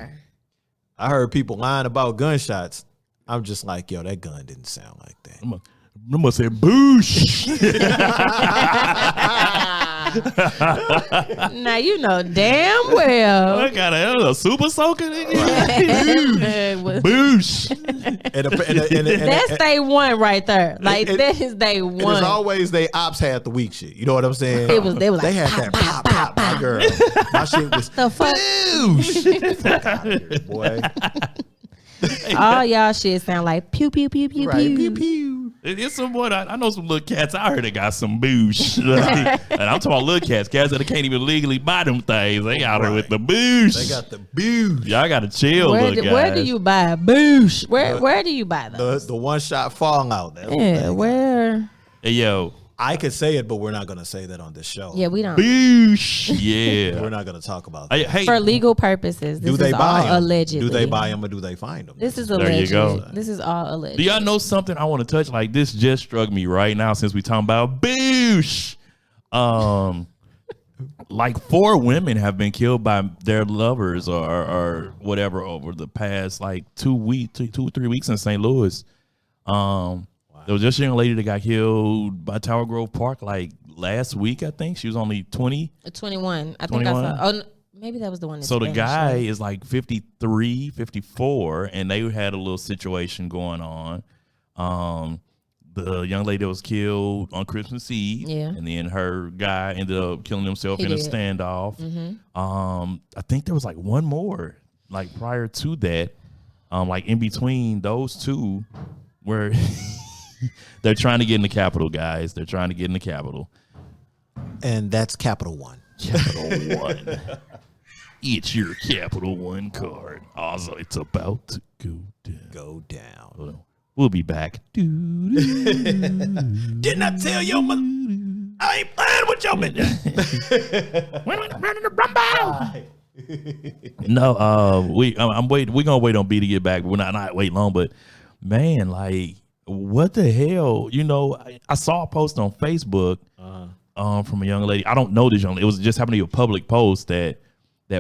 Speaker 3: I heard people lying about gunshots. I'm just like, yo, that gun didn't sound like that.
Speaker 2: I'm gonna say boosh.
Speaker 4: Now you know damn well.
Speaker 2: I got a super soaker.
Speaker 4: That's
Speaker 2: Boosh.
Speaker 4: day one right there. Like that is day
Speaker 3: And
Speaker 4: one.
Speaker 3: as always, they ops had the weak shit. You know what I'm saying?
Speaker 4: They was
Speaker 3: They
Speaker 4: like,
Speaker 3: had that pop, my girl. My shit was
Speaker 4: the fuck.
Speaker 3: boosh. Fuck out of here, boy.
Speaker 4: All y'all shit sound like pew pew pew pew
Speaker 3: Right,
Speaker 4: pew.
Speaker 3: pew pew.
Speaker 2: It's someone I know some little cats out here that got some boosh. And I'm talking about little cats that can't even legally buy them things. They out here with the boosh.
Speaker 3: They got the boosh.
Speaker 2: Y'all gotta chill, little guys.
Speaker 4: Where do you buy boosh? Where do you buy those?
Speaker 3: The one shot fallout. That's what
Speaker 4: Yeah,
Speaker 3: they got.
Speaker 4: where?
Speaker 2: Hey, yo,
Speaker 3: I could say it, but we're not gonna say that on this show.
Speaker 4: Yeah, we don't.
Speaker 2: boosh. Yeah.
Speaker 3: We're not gonna talk about that.
Speaker 2: Hey,
Speaker 4: For legal purposes, this
Speaker 3: Do they
Speaker 4: is
Speaker 3: buy
Speaker 4: all
Speaker 3: them?
Speaker 4: allegedly.
Speaker 3: Do they buy them or do they find them?
Speaker 4: This is
Speaker 2: There you
Speaker 4: alleged.
Speaker 2: go.
Speaker 4: This is all alleged.
Speaker 2: do y'all know something I want to touch? Like this just struck me right now since we talking about boosh. Like 4 women have been killed by their lovers or whatever over the past like 2 or 3 weeks in St. Louis. There was just a young lady that got killed by Tower Grove Park like last week. I think she was only 20.
Speaker 4: 21. I
Speaker 2: 21?
Speaker 4: think I saw. Oh, maybe that was the one. That
Speaker 2: So the
Speaker 4: vanished,
Speaker 2: guy
Speaker 4: right?
Speaker 2: is like 53, 54, and they had a little situation going on. The young lady was killed on Christmas Eve,
Speaker 4: Yeah.
Speaker 2: and then her guy ended up killing himself
Speaker 4: He
Speaker 2: in a
Speaker 4: did.
Speaker 2: standoff.
Speaker 4: Mm-hmm.
Speaker 2: I think there was like one more, like prior to that, like in between those two, where they're trying to get in the Capitol, guys. They're trying to get in the Capitol.
Speaker 3: And that's Capital One.
Speaker 2: Capital One. It's your Capital One card. Also, it's about to go down.
Speaker 3: Go down.
Speaker 2: Hold on. We'll be back.
Speaker 3: Didn't I tell your mother? I ain't playing with your man.
Speaker 2: No, I'm waiting. We're gonna wait on B to get back. We're not wait long, but man, like, what the hell? You know, I saw a post on Facebook from a young lady. I don't know this young lady. It was just happened to be a public post that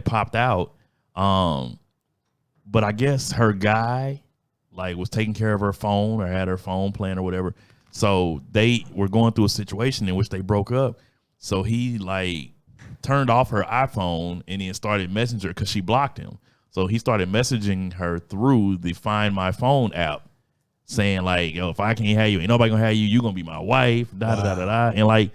Speaker 2: popped out. But I guess her guy like was taking care of her phone or had her phone playing or whatever. So they were going through a situation in which they broke up. So he like turned off her iPhone and then started Messenger because she blocked him. So he started messaging her through the Find My Phone app, saying like, "Yo, if I can't have you, ain't nobody gonna have you. You gonna be my wife." Da da da da da. And like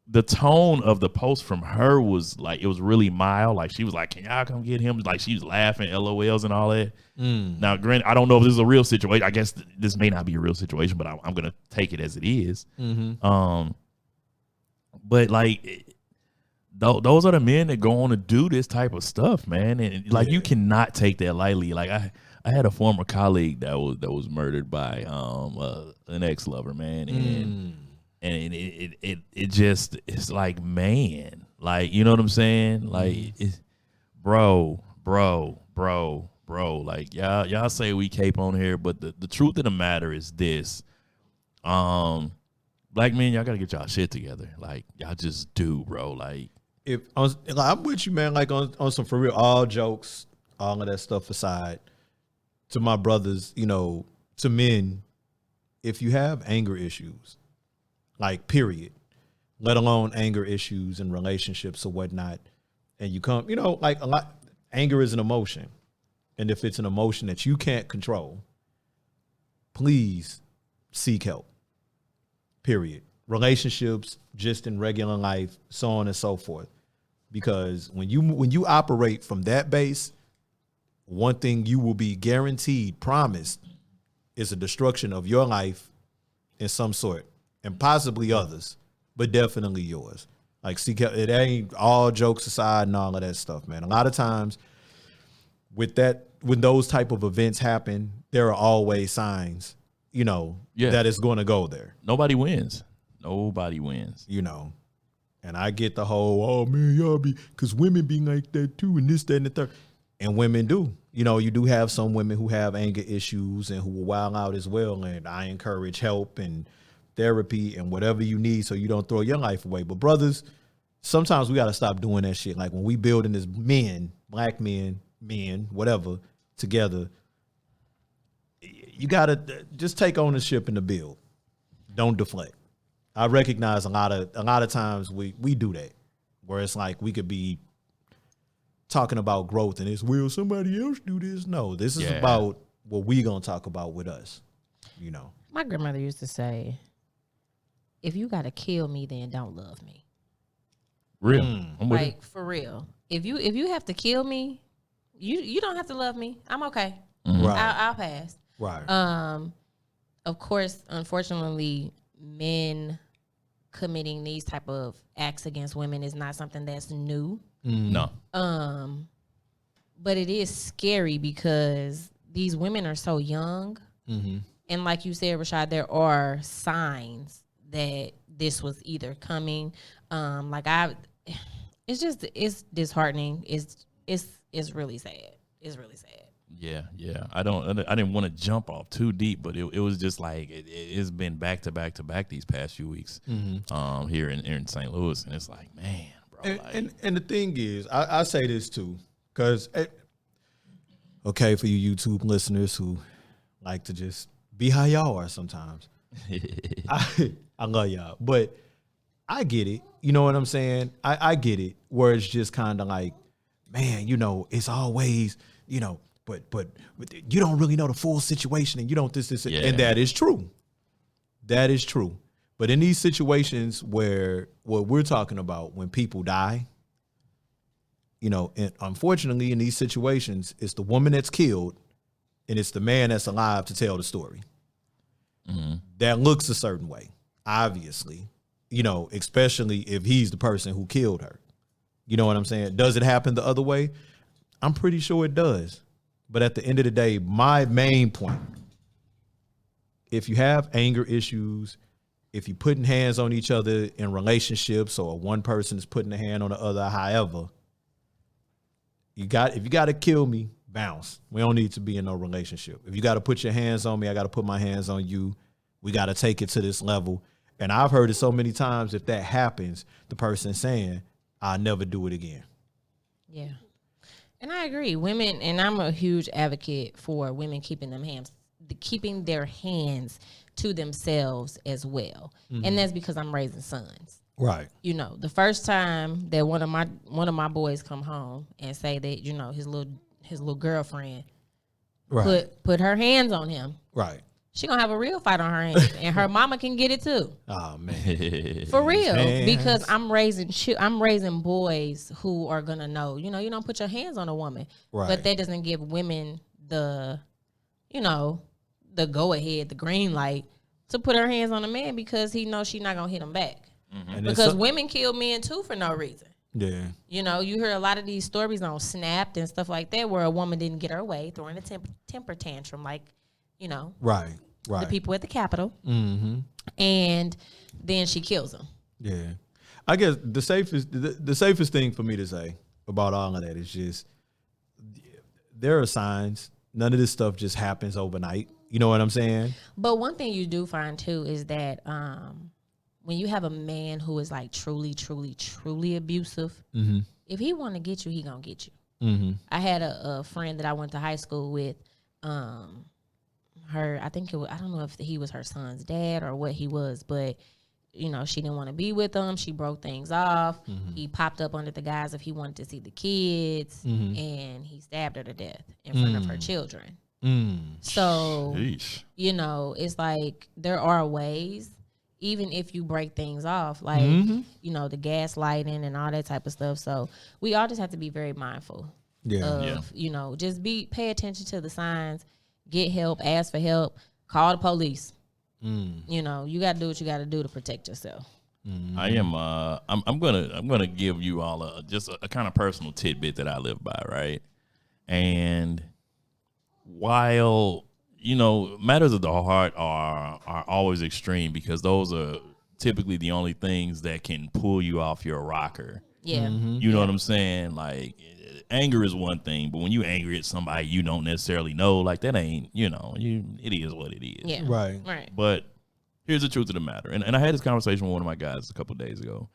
Speaker 2: the tone of the post from her was like it was really mild. Like she was like, "Can y'all come get him?" Like she was laughing, LOLs and all that. Now, granted, I don't know if this is a real situation. I guess this may not be a real situation, but I'm gonna take it as it is. But like. Those are the men that go on to do this type of stuff, man, and like you cannot take that lightly. Like I had a former colleague that was murdered by an ex-lover, man, and it just it's like, man, like you know what I'm saying, like it's, bro, like y'all say we cape on here, but the truth of the matter is this, black men, y'all gotta get y'all shit together, like y'all just do, bro, like.
Speaker 3: If I'm with you, man, like on some for real, all jokes, all of that stuff aside, to my brothers, you know, to men, if you have anger issues, like period, let alone anger issues in relationships or whatnot, and you come, you know, like anger is an emotion. And if it's an emotion that you can't control, please seek help, period. Relationships, just in regular life, so on and so forth. Because when you operate from that base, one thing you will be guaranteed, promised, is a destruction of your life in some sort, and possibly others, but definitely yours. Like, seek help. It ain't all jokes aside and all of that stuff, man. A lot of times, when those type of events happen, there are always signs, you know, that it's going to go there.
Speaker 2: Nobody wins. You
Speaker 3: know, and I get the whole, oh man, y'all be, because women be like that too, and this, that, and the third. And women do. You know, you do have some women who have anger issues and who will wild out as well. And I encourage help and therapy and whatever you need so you don't throw your life away. But brothers, sometimes we got to stop doing that shit. Like when we building as men, black men, whatever, together, you got to just take ownership in the build. Don't deflect. I recognize a lot of times we do that, where it's like we could be talking about growth and it's, will somebody else do this? No, this is about what we gonna talk about with us, you know.
Speaker 4: My grandmother used to say, if you gotta kill me, then don't love me.
Speaker 2: Real.
Speaker 4: Like for real. If you have to kill me, you don't have to love me. I'm okay.
Speaker 3: Right.
Speaker 4: I'll pass.
Speaker 3: Right.
Speaker 4: Of course, unfortunately, men committing these type of acts against women is not something that's new.
Speaker 2: No.
Speaker 4: But it is scary because these women are so young. And like you said, Rashad, there are signs that this was either coming. It's disheartening. It's really sad. It's really sad.
Speaker 2: Yeah. I didn't want to jump off too deep, but it was just like it's been back to back these past few weeks here in St. Louis, and it's like, man, bro.
Speaker 3: And the thing is, I say this too, because okay, for you YouTube listeners who like to just be how y'all are sometimes, I love y'all, but I get it. You know what I'm saying? I get it, where it's just kind of like, man, you know, it's always, you know. But you don't really know the full situation, and you don't this, and that is true. That is true. But in these situations where what we're talking about, when people die, you know, and unfortunately in these situations, it's the woman that's killed and it's the man that's alive to tell the story. That looks a certain way, obviously, you know, especially if he's the person who killed her. You know what I'm saying? Does it happen the other way? I'm pretty sure it does. But at the end of the day, my main point, if you have anger issues, if you're putting hands on each other in relationships, or one person is putting a hand on the other, however, if you got to kill me, bounce. We don't need to be in no relationship. If you got to put your hands on me, I got to put my hands on you. We got to take it to this level. And I've heard it so many times, if that happens, the person saying, I'll never do it again.
Speaker 4: Yeah. And I agree. Women, and I'm a huge advocate for women keeping their hands to themselves as well. And that's because I'm raising sons.
Speaker 3: Right.
Speaker 4: You know, the first time that one of my boys come home and say that, you know, his little girlfriend
Speaker 3: Right.
Speaker 4: put her hands on him.
Speaker 3: Right.
Speaker 4: She gonna have a real fight on her hands, and her mama can get it too.
Speaker 3: Oh man.
Speaker 4: For real,
Speaker 3: Hands.
Speaker 4: because I'm raising boys who are gonna know. You know, you don't put your hands on a woman,
Speaker 3: Right.
Speaker 4: but that doesn't give women the go ahead, the green light to put her hands on a man because he knows she's not gonna hit him back.
Speaker 3: And
Speaker 4: Because women kill men too for no reason.
Speaker 3: yeah.
Speaker 4: You know, you hear a lot of these stories on Snapped and stuff like that where a woman didn't get her way, throwing a temper tantrum, like, you know,
Speaker 3: Right. Right.
Speaker 4: the people at the Capitol,
Speaker 3: Mm-hmm.
Speaker 4: and then she kills him.
Speaker 3: Yeah. I guess the safest thing for me to say about all of that is just there are signs. None of this stuff just happens overnight. You know what I'm saying?
Speaker 4: But one thing you do find too is that when you have a man who is like truly, truly, truly abusive, if he want to get you, he gonna get you.
Speaker 3: Mm-hmm.
Speaker 4: I had a friend that I went to high school with. I don't know if he was her son's dad or what he was, but you know, she didn't want to be with him. She broke things off. He popped up under the guise of he wanted to see the kids, and he stabbed her to death in front of her children. So,
Speaker 2: Sheesh.
Speaker 4: you know, it's like there are ways, even if you break things off, like, you know, the gaslighting and all that type of stuff. So we all just have to be very mindful of, you know, just pay attention to the signs, get help, ask for help, call the police. You know, you got to do what you got to do to protect yourself.
Speaker 2: I am. I'm gonna give you all a kind of personal tidbit that I live by, right? And while you know matters of the heart are always extreme because those are typically the only things that can pull you off your rocker.
Speaker 4: Yeah.
Speaker 2: You know what I'm saying? Like anger is one thing, but when you angry at somebody you don't necessarily know, like that ain't, you know, it is what it is.
Speaker 4: Yeah.
Speaker 3: Right.
Speaker 4: Right.
Speaker 2: But here's the truth of the matter. And I had this conversation with one of my guys a couple of days ago.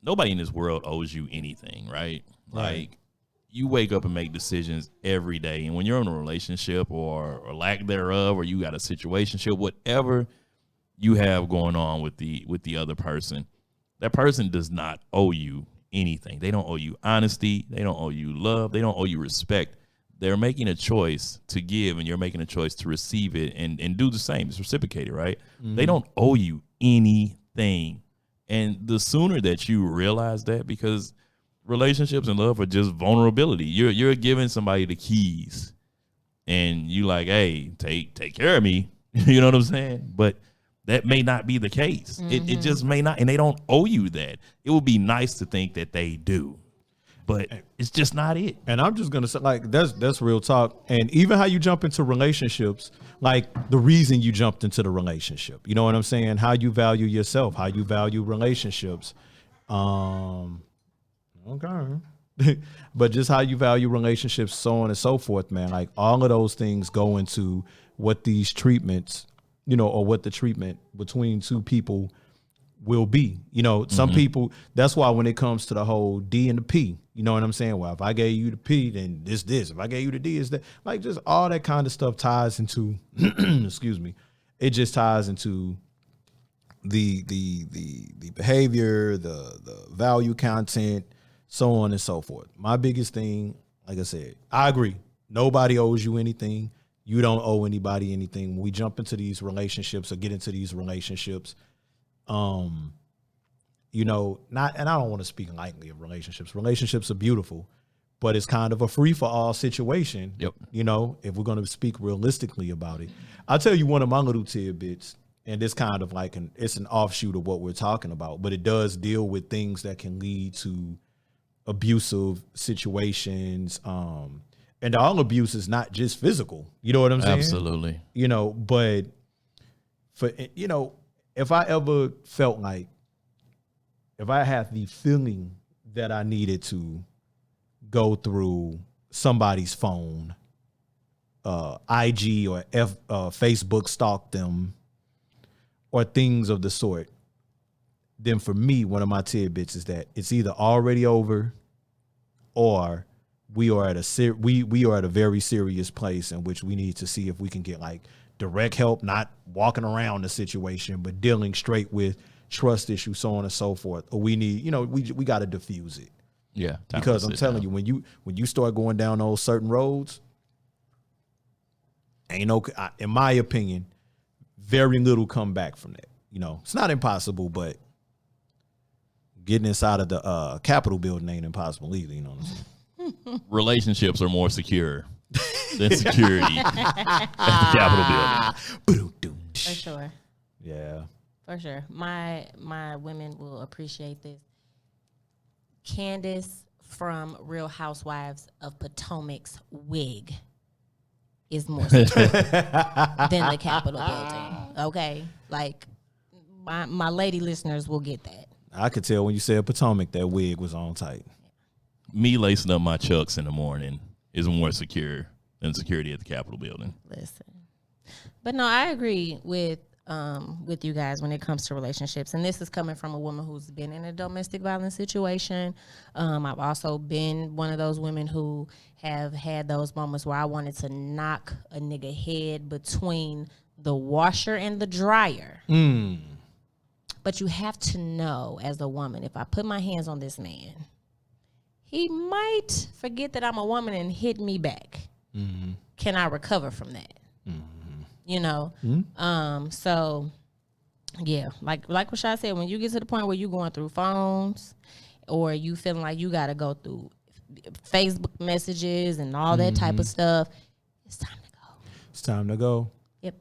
Speaker 2: Nobody in this world owes you anything, right? Like you wake up and make decisions every day. And when you're in a relationship or lack thereof, or you got a situationship, whatever you have going on with the other person, that person does not owe you anything. They don't owe you honesty. They don't owe you love. They don't owe you respect. They're making a choice to give, and you're making a choice to receive it and do the same. It's reciprocated, right? They don't owe you anything. And the sooner that you realize that, because relationships and love are just vulnerability. You're giving somebody the keys, and you like, hey, take care of me. You know what I'm saying? But that may not be the case. It just may not, and they don't owe you that. It would be nice to think that they do, but it's just not it.
Speaker 3: And I'm just gonna say, like, that's real talk. And even how you jump into relationships, like the reason you jumped into the relationship, you know what I'm saying? How you value yourself, how you value relationships. Okay. But just how you value relationships, so on and so forth, man. Like all of those things go into what these treatments, you know, or what the treatment between two people will be. You know, some people, that's why when it comes to the whole D and the P, you know what I'm saying? Well, if I gave you the P, then this. If I gave you the D, is that. Like just all that kind of stuff ties into, excuse me, it just ties into the behavior, the value content, so on and so forth. My biggest thing, like I said, I agree. Nobody owes you anything. You don't owe anybody anything. When we jump into these relationships or get into these relationships, you know, and I don't want to speak lightly of relationships. Relationships are beautiful, but it's kind of a free for all situation.
Speaker 2: Yep.
Speaker 3: You know, if we're going to speak realistically about it, I'll tell you one of my little tidbits, and it's kind of like it's an offshoot of what we're talking about, but it does deal with things that can lead to abusive situations. And all abuse is not just physical. You know what I'm saying?
Speaker 2: Absolutely.
Speaker 3: You know, but for, you know, if I ever felt like, if I had the feeling that I needed to go through somebody's phone, IG or Facebook stalk them, or things of the sort, then for me, one of my tidbits is that it's either already over or we are at a very serious place in which we need to see if we can get like direct help, not walking around the situation, but dealing straight with trust issues, so on and so forth. Or we need, we got to diffuse it.
Speaker 2: Yeah.
Speaker 3: Because I'm telling you, when you start going down those certain roads, in my opinion, very little come back from that. It's not impossible, but getting inside of the Capitol building ain't impossible either. You know what I'm saying?
Speaker 2: Relationships are more secure than security at the Capitol building.
Speaker 4: For sure.
Speaker 3: Yeah.
Speaker 4: For sure. My women will appreciate this. Candace from Real Housewives of Potomac's wig is more secure than the Capitol building. Okay? Like, my lady listeners will get that.
Speaker 3: I could tell when you said Potomac, that wig was on tight.
Speaker 2: Me lacing up my chucks in the morning is more secure than security at the Capitol building.
Speaker 4: Listen. But no, I agree with you guys when it comes to relationships. And this is coming from a woman who's been in a domestic violence situation. I've also been one of those women who have had those moments where I wanted to knock a nigga head between the washer and the dryer. But you have to know as a woman, if I put my hands on this man, he might forget that I'm a woman and hit me back. Mm-hmm. Can I recover from that? Mm-hmm. So yeah, like Rashad said, when you get to the point where you're going through phones or you feeling like you got to go through Facebook messages and all that type of stuff, it's time to go.
Speaker 3: It's time to go.
Speaker 4: Yep.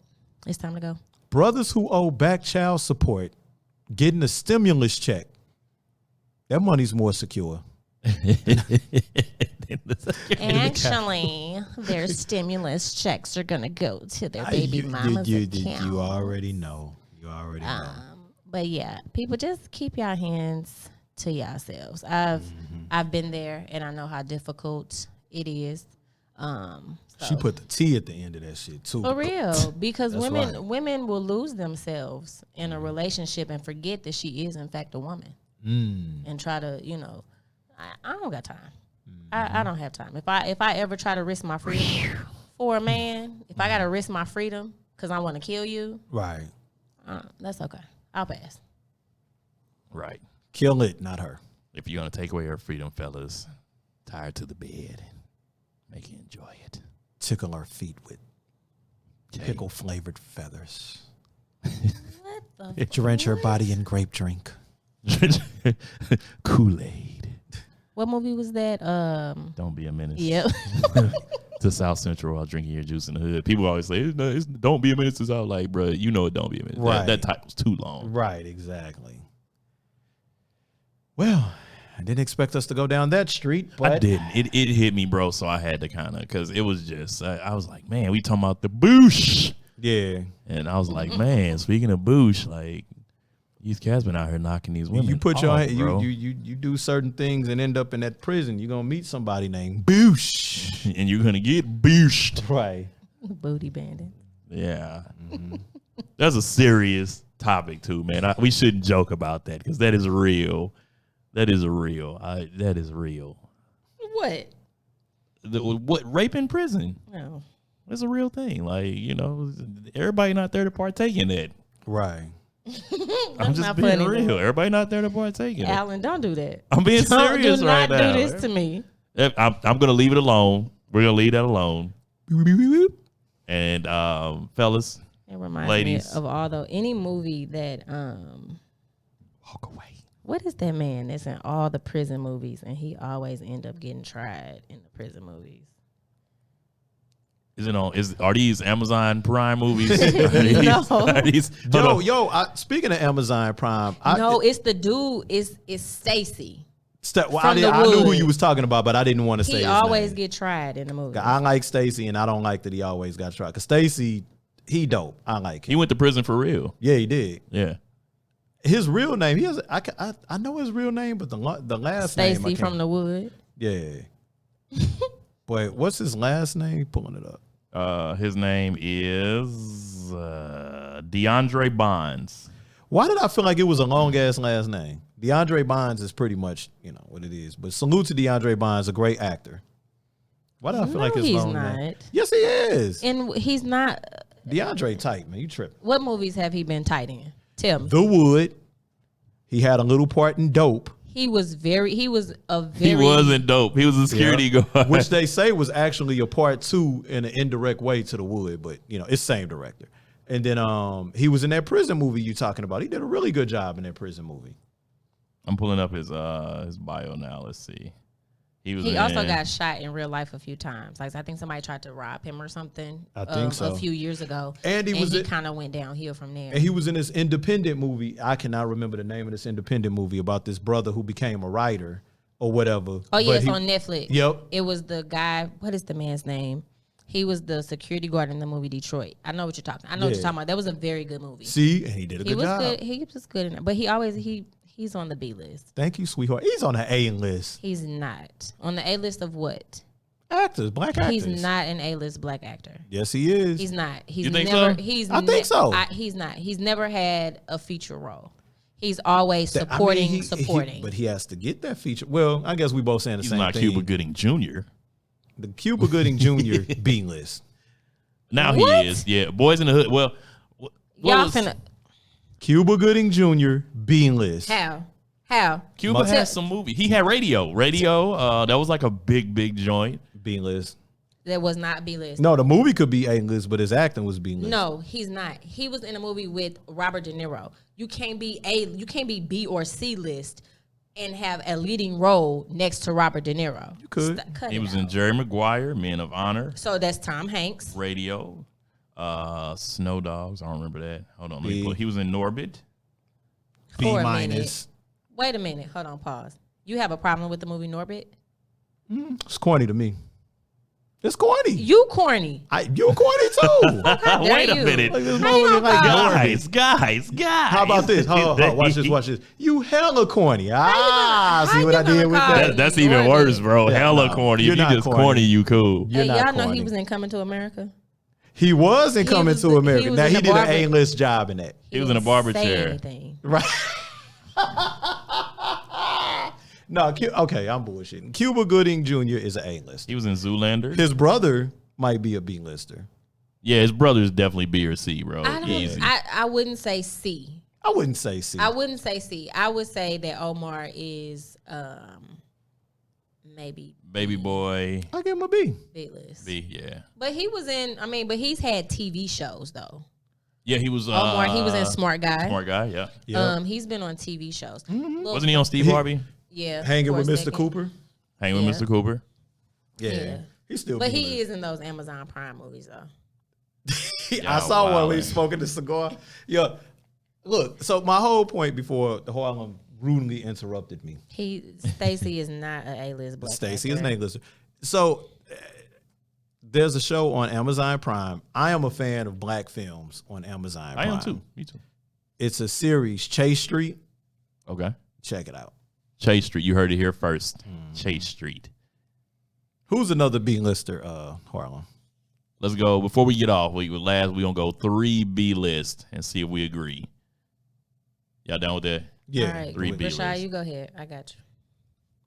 Speaker 4: It's time to go.
Speaker 3: Brothers who owe back child support getting a stimulus check. That money's more secure.
Speaker 4: Actually, their stimulus checks are gonna go to their baby mama's account.
Speaker 3: You already know.
Speaker 4: But yeah, people just keep your hands to yourselves. I've been there, and I know how difficult it is.
Speaker 3: She put the T at the end of that shit too.
Speaker 4: For real, because women will lose themselves in a relationship and forget that she is in fact a woman, and try to I don't got time. I don't have time. If I ever try to risk my freedom for a man, if I got to risk my freedom because I want to kill you,
Speaker 3: right?
Speaker 4: That's okay. I'll pass.
Speaker 2: Right.
Speaker 3: Kill it, not her.
Speaker 2: If you're gonna take away her freedom, fellas, tie her to the bed. Make her enjoy it.
Speaker 3: Tickle her feet with pickle flavored feathers.
Speaker 4: What the?
Speaker 3: Drench her body in grape drink.
Speaker 2: Kool-Aid.
Speaker 4: What movie was that?
Speaker 2: Don't be a menace.
Speaker 4: Yep.
Speaker 2: To South Central while drinking your juice in the hood. People always say, it's don't be a menace to South. Like, bro, don't be a menace.
Speaker 3: Right.
Speaker 2: That type was too long.
Speaker 3: Right, exactly. Well, I didn't expect us to go down that street, but
Speaker 2: I didn't. It hit me, bro, so I had to kind of, because it was just, I was like, man, we talking about the boosh.
Speaker 3: Yeah.
Speaker 2: And I was like, man, speaking of boosh, like, these cats been out here knocking these women.
Speaker 3: You put
Speaker 2: off,
Speaker 3: you do certain things and end up in that prison. You're gonna meet somebody named Boosh.
Speaker 2: And you're gonna get booshed.
Speaker 3: Right.
Speaker 4: Booty bandit.
Speaker 2: Yeah. Mm-hmm. That's a serious topic too, man. We shouldn't joke about that because that is real. That is real. That is real.
Speaker 4: What?
Speaker 2: What rape in prison?
Speaker 4: No.
Speaker 2: It's a real thing. Like, everybody not there to partake in that.
Speaker 3: Right.
Speaker 2: I'm just being real. Everybody not there to partake in it.
Speaker 4: Alan, don't do that.
Speaker 2: I'm being serious right now.
Speaker 4: Do not do this to me.
Speaker 2: I'm going to leave it alone. We're going to leave that alone. And fellas,
Speaker 4: it reminds
Speaker 2: ladies,
Speaker 4: me of any movie that
Speaker 2: walk away.
Speaker 4: What is that man that's in all the prison movies and he always end up getting tried in the prison movies?
Speaker 3: Are
Speaker 2: these Amazon Prime movies?
Speaker 4: No.
Speaker 3: Speaking of Amazon Prime,
Speaker 4: it's the dude. It's Stacy.
Speaker 3: I knew who you was talking about, but I didn't want to say his name.
Speaker 4: He always get tried in the movie.
Speaker 3: I like Stacy, and I don't like that he always got tried. Because Stacy, he dope. I like him.
Speaker 2: He went to prison for real.
Speaker 3: Yeah, he did.
Speaker 2: Yeah.
Speaker 3: His real name, I know his real name, but the last name.
Speaker 4: Stacy from the Wood.
Speaker 3: Yeah. Boy, what's his last name? Pulling it up.
Speaker 2: His name is DeAndre Bonds.
Speaker 3: Why did I feel like it was a long ass last name? DeAndre Bonds is pretty much, what it is. But salute to DeAndre Bonds, a great actor. Why did I feel like his long name? Yes, he is.
Speaker 4: And he's not.
Speaker 3: DeAndre tight, man. You tripping.
Speaker 4: What movies have he been tight in? Tell me.
Speaker 3: The Wood. He had a little part in Dope.
Speaker 4: He was a very.
Speaker 2: He wasn't dope. He was a security guard.
Speaker 3: Which they say was actually a part 2 in an indirect way to The Wood, but it's same director. And then he was in that prison movie you talking about. He did a really good job in that prison movie.
Speaker 2: I'm pulling up his bio now. Let's see.
Speaker 4: He also got shot in real life a few times. Like I think somebody tried to rob him or something.
Speaker 3: I think so.
Speaker 4: A few years ago.
Speaker 3: And he
Speaker 4: kind of went downhill from there.
Speaker 3: And he was in this independent movie. I cannot remember the name of this independent movie about this brother who became a writer or whatever.
Speaker 4: Oh yeah, it's on Netflix.
Speaker 3: Yep.
Speaker 4: It was the guy. What is the man's name? He was the security guard in the movie Detroit. I know what you're talking. I know what you're talking about. That was a very good movie.
Speaker 3: See, and he did a good job.
Speaker 4: Good. He was good in it, but he's on the B list.
Speaker 3: Thank you, sweetheart. He's on the A list.
Speaker 4: He's not on the A list of what?
Speaker 3: Actors, black actors.
Speaker 4: He's not an A list black actor.
Speaker 3: Yes, he is.
Speaker 4: He's not. He's
Speaker 2: you think
Speaker 4: never.
Speaker 2: so?
Speaker 3: I think so.
Speaker 4: He's not. He's never had a feature role. He's always supporting.
Speaker 3: But he has to get that feature. Well, I guess we both saying the same thing.
Speaker 2: He's not Cuba Gooding Jr.
Speaker 3: The Cuba Gooding Jr. B list.
Speaker 2: Now
Speaker 4: What?
Speaker 2: he is. Yeah, Boys in the Hood. Well,
Speaker 4: Y'all finna.
Speaker 3: Cuba Gooding Jr. B list.
Speaker 4: How?
Speaker 2: Cuba has some movie. He had Radio. That was like a big joint.
Speaker 3: B list.
Speaker 4: That was not B list.
Speaker 3: No, the movie could be A list, but his acting was B list.
Speaker 4: No, he's not. He was in a movie with Robert De Niro. You can't be B or C list and have a leading role next to Robert De Niro.
Speaker 3: You could.
Speaker 2: He was in Jerry Maguire, Men of Honor.
Speaker 4: So that's Tom Hanks.
Speaker 2: Radio. Snow Dogs. I don't remember that. Hold on. He was in Norbit.
Speaker 3: B
Speaker 4: For a
Speaker 3: minus.
Speaker 4: minute. Wait a minute. Hold on. Pause. You have a problem with the movie Norbit?
Speaker 3: It's corny to me. It's corny.
Speaker 4: You corny.
Speaker 3: You corny too.
Speaker 2: Wait a minute.
Speaker 3: Like this movie, like,
Speaker 2: Guys.
Speaker 3: how about this? Hold on, watch this. You hella corny. See
Speaker 4: how
Speaker 3: what
Speaker 4: you
Speaker 3: I did
Speaker 4: gonna
Speaker 3: with
Speaker 4: call
Speaker 3: that?
Speaker 4: it?
Speaker 2: That's even
Speaker 4: Norbit.
Speaker 2: worse, bro.
Speaker 3: Yeah,
Speaker 2: Hella
Speaker 3: no,
Speaker 2: corny.
Speaker 3: you're
Speaker 2: If you
Speaker 3: not
Speaker 2: just
Speaker 3: corny.
Speaker 2: corny, you cool.
Speaker 3: You're
Speaker 4: Hey,
Speaker 3: not
Speaker 4: y'all know
Speaker 3: corny.
Speaker 4: he was in Coming to America?
Speaker 3: He was in
Speaker 4: He
Speaker 3: Coming
Speaker 4: was
Speaker 3: to
Speaker 4: the-
Speaker 3: America.
Speaker 4: he was
Speaker 3: Now
Speaker 4: in
Speaker 3: he
Speaker 4: the
Speaker 3: did an
Speaker 4: barber-
Speaker 3: A-list job in that.
Speaker 2: He was in a barber
Speaker 4: Say
Speaker 2: chair.
Speaker 4: anything.
Speaker 3: Right. No, okay, I'm bullshitting. Cuba Gooding Jr. is an A-list.
Speaker 2: He was in Zoolander.
Speaker 3: His brother might be a B-lister.
Speaker 2: Yeah, his brother's definitely B or C, bro. Easy.
Speaker 4: I wouldn't say C.
Speaker 3: I wouldn't say C.
Speaker 4: I wouldn't say C. I would say that Omar is maybe
Speaker 2: Baby Boy.
Speaker 3: I'll give him a B.
Speaker 4: B list.
Speaker 2: B, yeah.
Speaker 4: But he was in. But he's had TV shows though.
Speaker 2: Yeah, he was.
Speaker 4: Omar, he was in Smart Guy.
Speaker 2: Smart Guy, yeah.
Speaker 3: Yeah.
Speaker 4: He's been on TV shows.
Speaker 2: Wasn't he on Steve Harvey?
Speaker 4: Yeah.
Speaker 3: Hanging
Speaker 4: for
Speaker 3: with
Speaker 4: a
Speaker 3: Mr.
Speaker 4: second.
Speaker 3: Cooper.
Speaker 2: Hanging with Mr. Cooper.
Speaker 3: Yeah. He's still
Speaker 4: But
Speaker 3: B-list.
Speaker 4: he is in those Amazon Prime movies though.
Speaker 3: I saw one when he smoking the cigar. Yeah. Look, so my whole point before the Harlem rudely interrupted me.
Speaker 4: Stacey is not an A-list black
Speaker 3: Stacey
Speaker 4: actor.
Speaker 3: is an A-lister. So there's a show on Amazon Prime. I am a fan of black films on Amazon Prime.
Speaker 2: I am too. Me too.
Speaker 3: It's a series, Chase Street.
Speaker 2: Okay.
Speaker 3: Check it out.
Speaker 2: Chase Street. You heard it here first. Chase Street.
Speaker 3: Who's another B-lister, Harlem?
Speaker 2: Let's go. Before we get off, we're gonna go 3 B list and see if we agree. Y'all down with that?
Speaker 3: Yeah.
Speaker 4: All right,
Speaker 2: 3 B
Speaker 4: Rashad,
Speaker 2: list.
Speaker 4: you go ahead. I got you.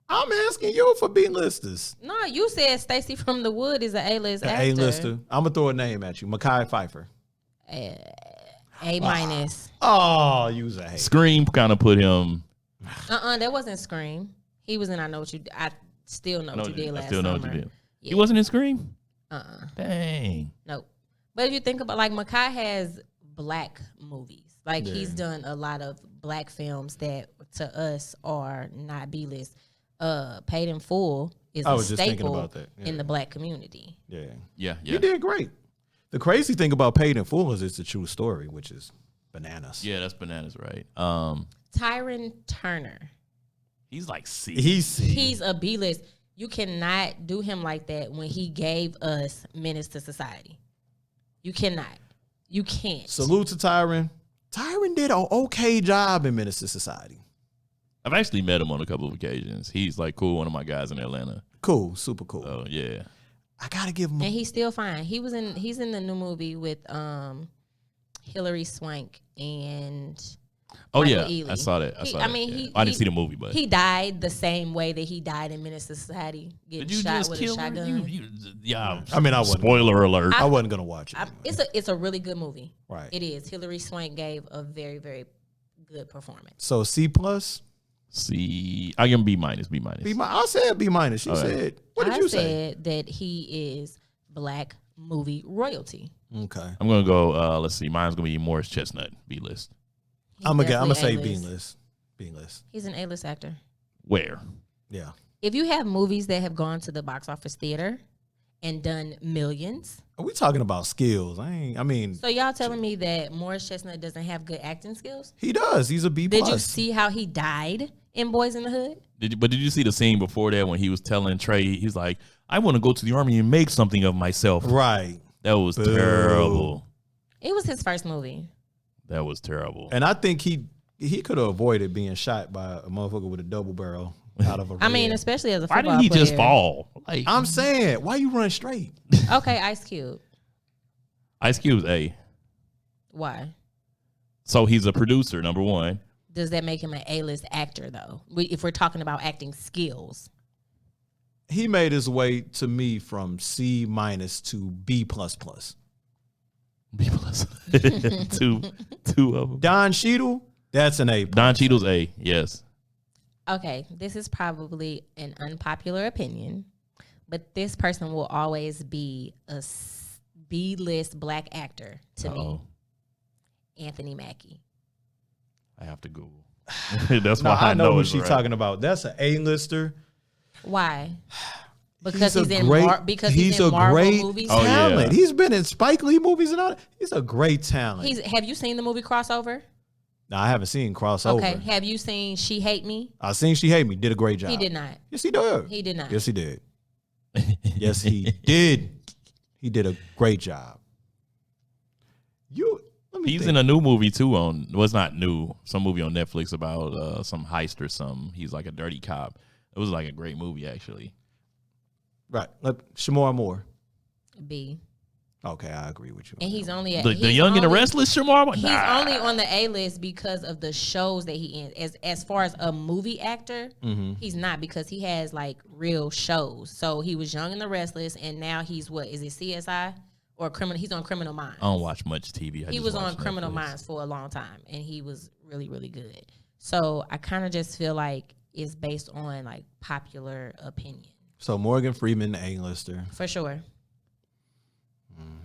Speaker 3: I'm asking you for B-listers.
Speaker 4: No, you said Stacey from the Wood is an A-list
Speaker 3: An
Speaker 4: actor.
Speaker 3: A-lister. I'm going to throw a name at you. Mekhi Phifer.
Speaker 4: A minus.
Speaker 3: Oh, you was a hate.
Speaker 2: Scream kind of put him.
Speaker 4: That wasn't Scream. He was in I Know What You. I still know what you did last
Speaker 2: I still know
Speaker 4: summer.
Speaker 2: what you did.
Speaker 4: Yeah.
Speaker 2: He wasn't in Scream.
Speaker 4: Dang. Nope. But if you think about Mekhi has black movies. Like he's done a lot of black films that to us are not B list. Paid in Full is
Speaker 3: I
Speaker 4: a
Speaker 3: was just thinking
Speaker 4: staple
Speaker 3: about that. Yeah.
Speaker 4: in the black community.
Speaker 3: Yeah.
Speaker 2: Yeah.
Speaker 3: You did great. The crazy thing about Paid in Full is it's a true story, which is bananas.
Speaker 2: Yeah, that's bananas, right?
Speaker 4: Tyron Turner.
Speaker 2: He's like C.
Speaker 4: He's a B list. You cannot do him like that when he gave us Menace to Society. You cannot. You can't.
Speaker 3: Salute to Tyron. Tyron did an okay job in Menace to Society.
Speaker 2: I've actually met him on a couple of occasions. He's like cool, one of my guys in Atlanta.
Speaker 3: Cool, super cool.
Speaker 2: Oh yeah.
Speaker 3: I gotta give him.
Speaker 4: And he's still fine. He's in the new movie with Hilary Swank and
Speaker 2: Oh
Speaker 4: Michael
Speaker 2: yeah,
Speaker 4: Ealy.
Speaker 2: I saw that. I didn't see the movie, but
Speaker 4: he died the same way that he died in Menace to Society, getting
Speaker 2: did you
Speaker 4: shot
Speaker 2: just
Speaker 4: with
Speaker 2: kill
Speaker 4: a
Speaker 2: her?
Speaker 4: shotgun.
Speaker 2: Yeah.
Speaker 3: I mean, I wasn't.
Speaker 2: Spoiler alert.
Speaker 3: I wasn't gonna watch it.
Speaker 4: It's a really good movie.
Speaker 3: Right.
Speaker 4: It is. Hilary Swank gave a very, very good performance.
Speaker 3: So C plus.
Speaker 2: See, I give him B minus. B minus.
Speaker 3: I said B minus. She said. What did you say?
Speaker 4: I said that he is black movie royalty.
Speaker 3: Okay.
Speaker 2: I'm gonna go. Let's see. Mine's gonna be Morris Chestnut. B list.
Speaker 3: I'm gonna say
Speaker 4: A-list.
Speaker 3: B list. B list.
Speaker 4: He's an A-list actor.
Speaker 2: Where?
Speaker 3: Yeah.
Speaker 4: If you have movies that have gone to the box office theater and done millions,
Speaker 3: Are we talking about skills?
Speaker 4: so y'all telling me that Morris Chestnut doesn't have good acting skills?
Speaker 3: He does. He's a B plus.
Speaker 4: Did you see how he died in Boys in the Hood?
Speaker 2: Did you see the scene before that when he was telling Trey? He's like, I want to go to the army and make something of myself.
Speaker 3: Right.
Speaker 2: That was terrible.
Speaker 4: It was his first movie.
Speaker 2: That was terrible.
Speaker 3: And I think he could have avoided being shot by a motherfucker with a double barrel out of a
Speaker 4: I mean,
Speaker 3: red.
Speaker 4: especially as a
Speaker 2: Why
Speaker 4: football
Speaker 2: didn't he just
Speaker 4: player.
Speaker 2: fall? Like,
Speaker 3: I'm saying, why you run straight?
Speaker 4: Okay, Ice Cube.
Speaker 2: Ice Cube's A.
Speaker 4: Why?
Speaker 2: So he's a producer, number one.
Speaker 4: Does that make him an A-list actor, though? If we're talking about acting skills.
Speaker 3: He made his way to me from C minus to B plus plus.
Speaker 2: B plus. two of them.
Speaker 3: Don Cheadle, that's an A.
Speaker 2: Don Cheadle's A. Yes.
Speaker 4: Okay, this is probably an unpopular opinion, but this person will always be a B-list black actor to me. Anthony Mackie.
Speaker 2: I have to Google. That's
Speaker 3: No,
Speaker 2: why
Speaker 3: I know who
Speaker 2: it's
Speaker 3: she's
Speaker 2: right.
Speaker 3: talking about. That's an A-lister.
Speaker 4: Why? Because
Speaker 3: He's
Speaker 4: he's
Speaker 3: a
Speaker 4: in
Speaker 3: great-
Speaker 4: he's in Marvel
Speaker 3: great
Speaker 4: movies.
Speaker 2: Oh, yeah.
Speaker 3: talent. He's been in Spike Lee movies and all that. He's a great talent.
Speaker 4: Have you seen the movie Crossover?
Speaker 3: No, I haven't seen Crossover.
Speaker 4: Okay. Have you seen She Hate Me?
Speaker 3: I seen She Hate Me. Did a great job.
Speaker 4: He did not.
Speaker 3: Yes, he did.
Speaker 4: He did not.
Speaker 3: Yes, he did. Yes, he did. He did a great job.
Speaker 2: He's in a new movie too. It's not new. Some movie on Netflix about some heist or something. He's like a dirty cop. It was like a great movie actually.
Speaker 3: Right. Shamar Moore.
Speaker 4: B.
Speaker 3: Okay, I agree with you.
Speaker 4: And he's only
Speaker 2: The Young and the Restless, Shamar.
Speaker 4: He's only on the A list because of the shows that he in. As far as a movie actor, he's not, because he has like real shows. So he was Young and the Restless, and now he's what? Is it CSI or Criminal? He's on Criminal Minds.
Speaker 2: I don't watch much TV.
Speaker 4: He was on Criminal Minds for a long time, and he was really, really good. So I kind of just feel like it's based on like popular opinion.
Speaker 3: So Morgan Freeman, the A-lister.
Speaker 4: For sure.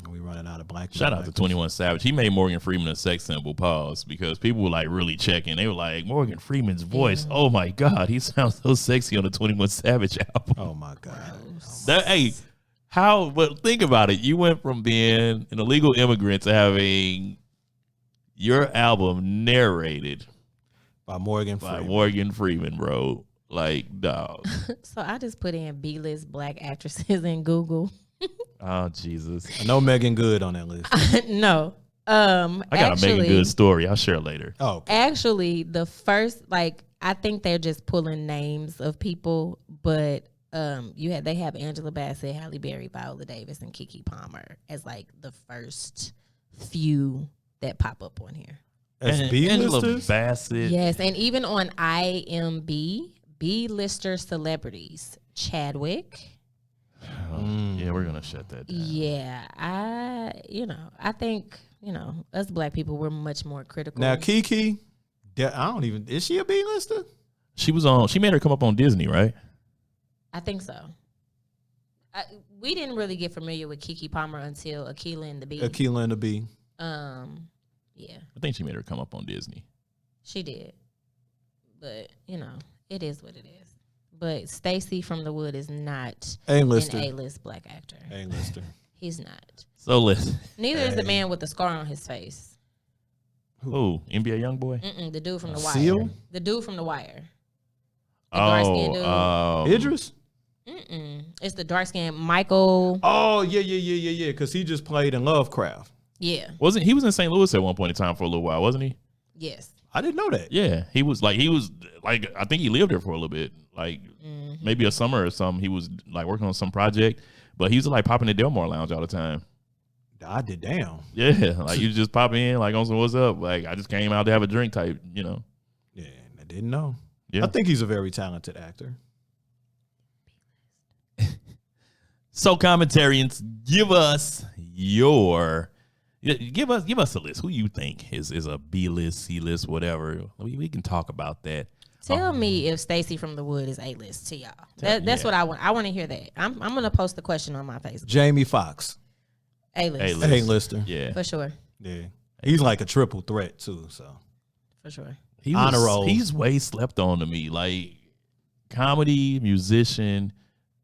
Speaker 3: We running out of black.
Speaker 2: Shout out to 21 Savage. He made Morgan Freeman a sex symbol. Pause, because people were like really checking. They were like, Morgan Freeman's voice. Oh my God, he sounds so sexy on the 21 Savage album.
Speaker 3: Oh my God.
Speaker 2: But think about it. You went from being an illegal immigrant to having your album narrated
Speaker 3: By Morgan
Speaker 2: by
Speaker 3: Freeman.
Speaker 2: Morgan Freeman, bro. Like, dog.
Speaker 4: So I just put in B-list black actresses in Google.
Speaker 2: Oh, Jesus.
Speaker 3: I know Megan Good on that list.
Speaker 4: No.
Speaker 2: I got a Megan Good story. I'll share later.
Speaker 3: Oh, okay.
Speaker 4: Actually, the first, I think they're just pulling names of people, but they have Angela Bassett, Halle Berry, Viola Davis, and Keke Palmer as like the first few that pop up on here.
Speaker 3: As
Speaker 2: Angela
Speaker 3: B-listers?
Speaker 2: Bassett.
Speaker 4: Yes, and even on IMB, B-lister celebrities, Chadwick.
Speaker 2: Yeah, we're gonna shut that down.
Speaker 4: Yeah, I think, us black people, we're much more critical.
Speaker 3: Now Kiki, is she a B-lister?
Speaker 2: She made her come up on Disney, right?
Speaker 4: I think so. We didn't really get familiar with Keke Palmer until Akilah and the Bee.
Speaker 3: Akilah and the Bee.
Speaker 4: Yeah,
Speaker 2: I think she made her come up on Disney.
Speaker 4: she did. But, it is what it is. But Stacey from the Wood is not
Speaker 3: A-lister.
Speaker 4: an A-list black actor.
Speaker 3: A-lister.
Speaker 4: He's not.
Speaker 2: So listen.
Speaker 4: Neither is the man with the scar on his face.
Speaker 2: Who? NBA YoungBoy?
Speaker 4: The dude from The Wire.
Speaker 3: Seal?
Speaker 4: The dude from The Wire. The dark-skinned dude.
Speaker 3: Idris?
Speaker 4: It's the dark-skinned Michael.
Speaker 3: Oh, yeah. Because he just played in Lovecraft.
Speaker 4: Yeah.
Speaker 2: He was in St. Louis at one point in time for a little while, wasn't he?
Speaker 4: Yes.
Speaker 3: I didn't know that.
Speaker 2: Yeah, he was like I think he lived there for a little bit, like maybe a summer or something. He was like working on some project, but he was like popping at Delmar Lounge all the time.
Speaker 3: I did damn.
Speaker 2: Yeah, like you just pop in, like on some what's up. Like I just came out to have a drink type, you know.
Speaker 3: Yeah, I didn't know.
Speaker 2: Yeah.
Speaker 3: I think he's a very talented actor.
Speaker 2: So commentarians, give us a list. Who you think is a B list, C list, whatever. We can talk about that.
Speaker 4: Tell me if Stacey from the Wood is A-list to y'all. That's what I want. I want to hear that. I'm gonna post the question on my Facebook.
Speaker 3: Jamie Foxx,
Speaker 4: A-list.
Speaker 3: A-lister.
Speaker 2: Yeah,
Speaker 4: For sure.
Speaker 3: Yeah, he's like a triple threat too. So
Speaker 4: For sure.
Speaker 3: Honor roll.
Speaker 2: He's way slept on to me. Like comedy, musician,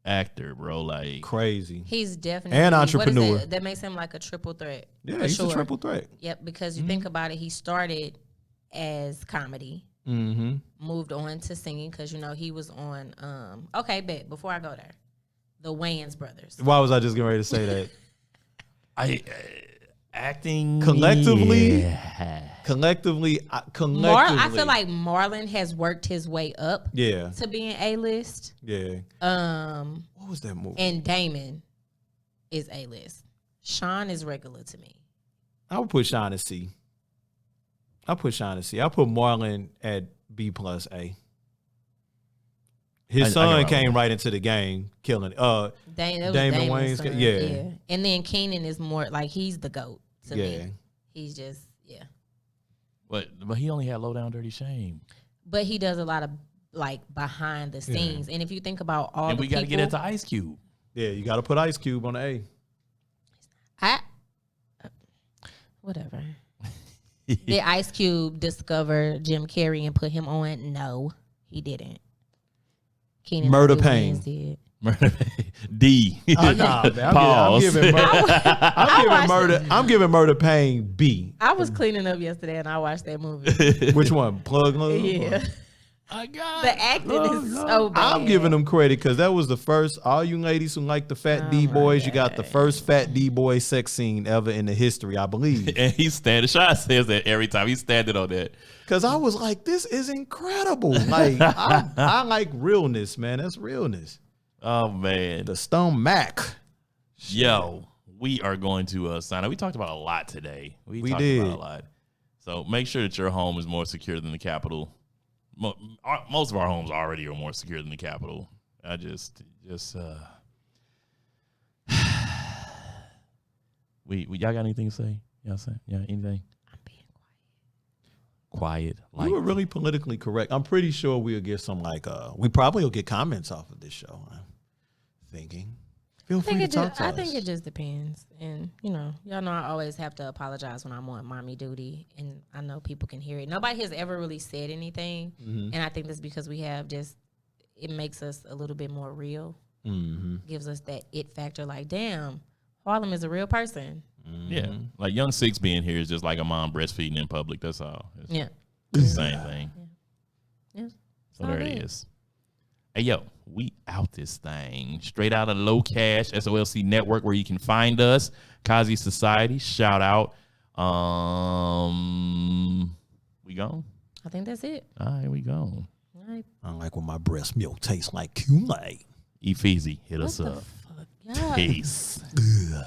Speaker 2: actor, bro. Like
Speaker 3: crazy.
Speaker 4: He's definitely
Speaker 3: And entrepreneur.
Speaker 4: What is it that makes him like a triple threat.
Speaker 3: Yeah,
Speaker 4: For
Speaker 3: he's
Speaker 4: sure.
Speaker 3: a triple threat.
Speaker 4: Yep, because you think about it, he started as comedy, moved on to singing because you know he was on. Okay, bet before I go there, the Wayans brothers.
Speaker 3: Why was I just getting ready to say that?
Speaker 2: Acting
Speaker 3: Collectively,
Speaker 2: yeah.
Speaker 3: collectively.
Speaker 4: I feel like Marlon has worked his way up
Speaker 3: Yeah,
Speaker 4: to being A-list.
Speaker 3: yeah. What was that movie?
Speaker 4: And Damon is A-list. Sean is regular to me.
Speaker 3: I would put Sean at C. I put Marlon at B plus A. His son came right into the game, killing it.
Speaker 4: Damon
Speaker 3: Wayans,
Speaker 4: son.
Speaker 3: yeah.
Speaker 4: And then Keenan is more like he's the GOAT to
Speaker 3: Yeah.
Speaker 4: me. He's just
Speaker 2: But he only had Low Down Dirty Shame.
Speaker 4: But he does a lot of like behind the scenes. And if you think about all
Speaker 2: And
Speaker 4: the
Speaker 2: we got to
Speaker 4: people,
Speaker 2: get into Ice Cube.
Speaker 3: Yeah, you got to put Ice Cube on the A.
Speaker 4: Whatever. Did Ice Cube discover Jim Carrey and put him on? No, he didn't. Keenan
Speaker 3: Murder
Speaker 4: Ivory
Speaker 3: Pain.
Speaker 4: Wayans did.
Speaker 2: D.
Speaker 3: Nah, man, I'm giving Murder Pain B.
Speaker 4: I was cleaning up yesterday and I watched that movie.
Speaker 3: Which one? Plug Love?
Speaker 4: Yeah.
Speaker 2: I got
Speaker 4: The acting is so bad.
Speaker 3: I'm giving them credit because that was the first. All you ladies who like the fat D boys, you got the first fat D boy sex scene ever in the history, I believe.
Speaker 2: And he's standing. Sean says that every time he's standing on that.
Speaker 3: Because I was like, this is incredible. Like I like realness, man. That's realness.
Speaker 2: Oh man,
Speaker 3: The Stone Mac.
Speaker 2: yo, we are going to sign up. We talked about a lot today. We talked
Speaker 3: did.
Speaker 2: about a lot. So make sure that your home is more secure than the Capitol. Most of our homes already are more secure than the Capitol. I just we y'all got anything to say? Y'all say? Yeah, anything?
Speaker 4: I'm being
Speaker 2: Quiet.
Speaker 3: We were really politically correct. I'm pretty sure we'll get some we probably will get comments off of this show. I'm thinking. Feel free to talk to us.
Speaker 4: I think it just depends. And, you know, y'all know I always have to apologize when I'm on mommy duty. And I know people can hear it. Nobody has ever really said anything. And I think that's because we have it makes us a little bit more real. Gives us that it factor like, damn, Harlem is a real person.
Speaker 2: Yeah, like Young Six being here is just like a mom breastfeeding in public. That's all. It's
Speaker 4: Yeah.
Speaker 2: the same thing.
Speaker 4: Yeah.
Speaker 2: So there it is. Hey, yo, we out this thing. Straight out of Low Cash, SOLC Network, where you can find us. Kazi Society, shout out. We gone?
Speaker 4: I think that's it.
Speaker 2: All right, we gone.
Speaker 4: All right.
Speaker 3: I like when my breast milk tastes like Kool-Aid.
Speaker 2: Ephesi, hit us
Speaker 4: What the
Speaker 2: up.
Speaker 4: fuck? Y'all-
Speaker 2: Peace.
Speaker 3: Ugh.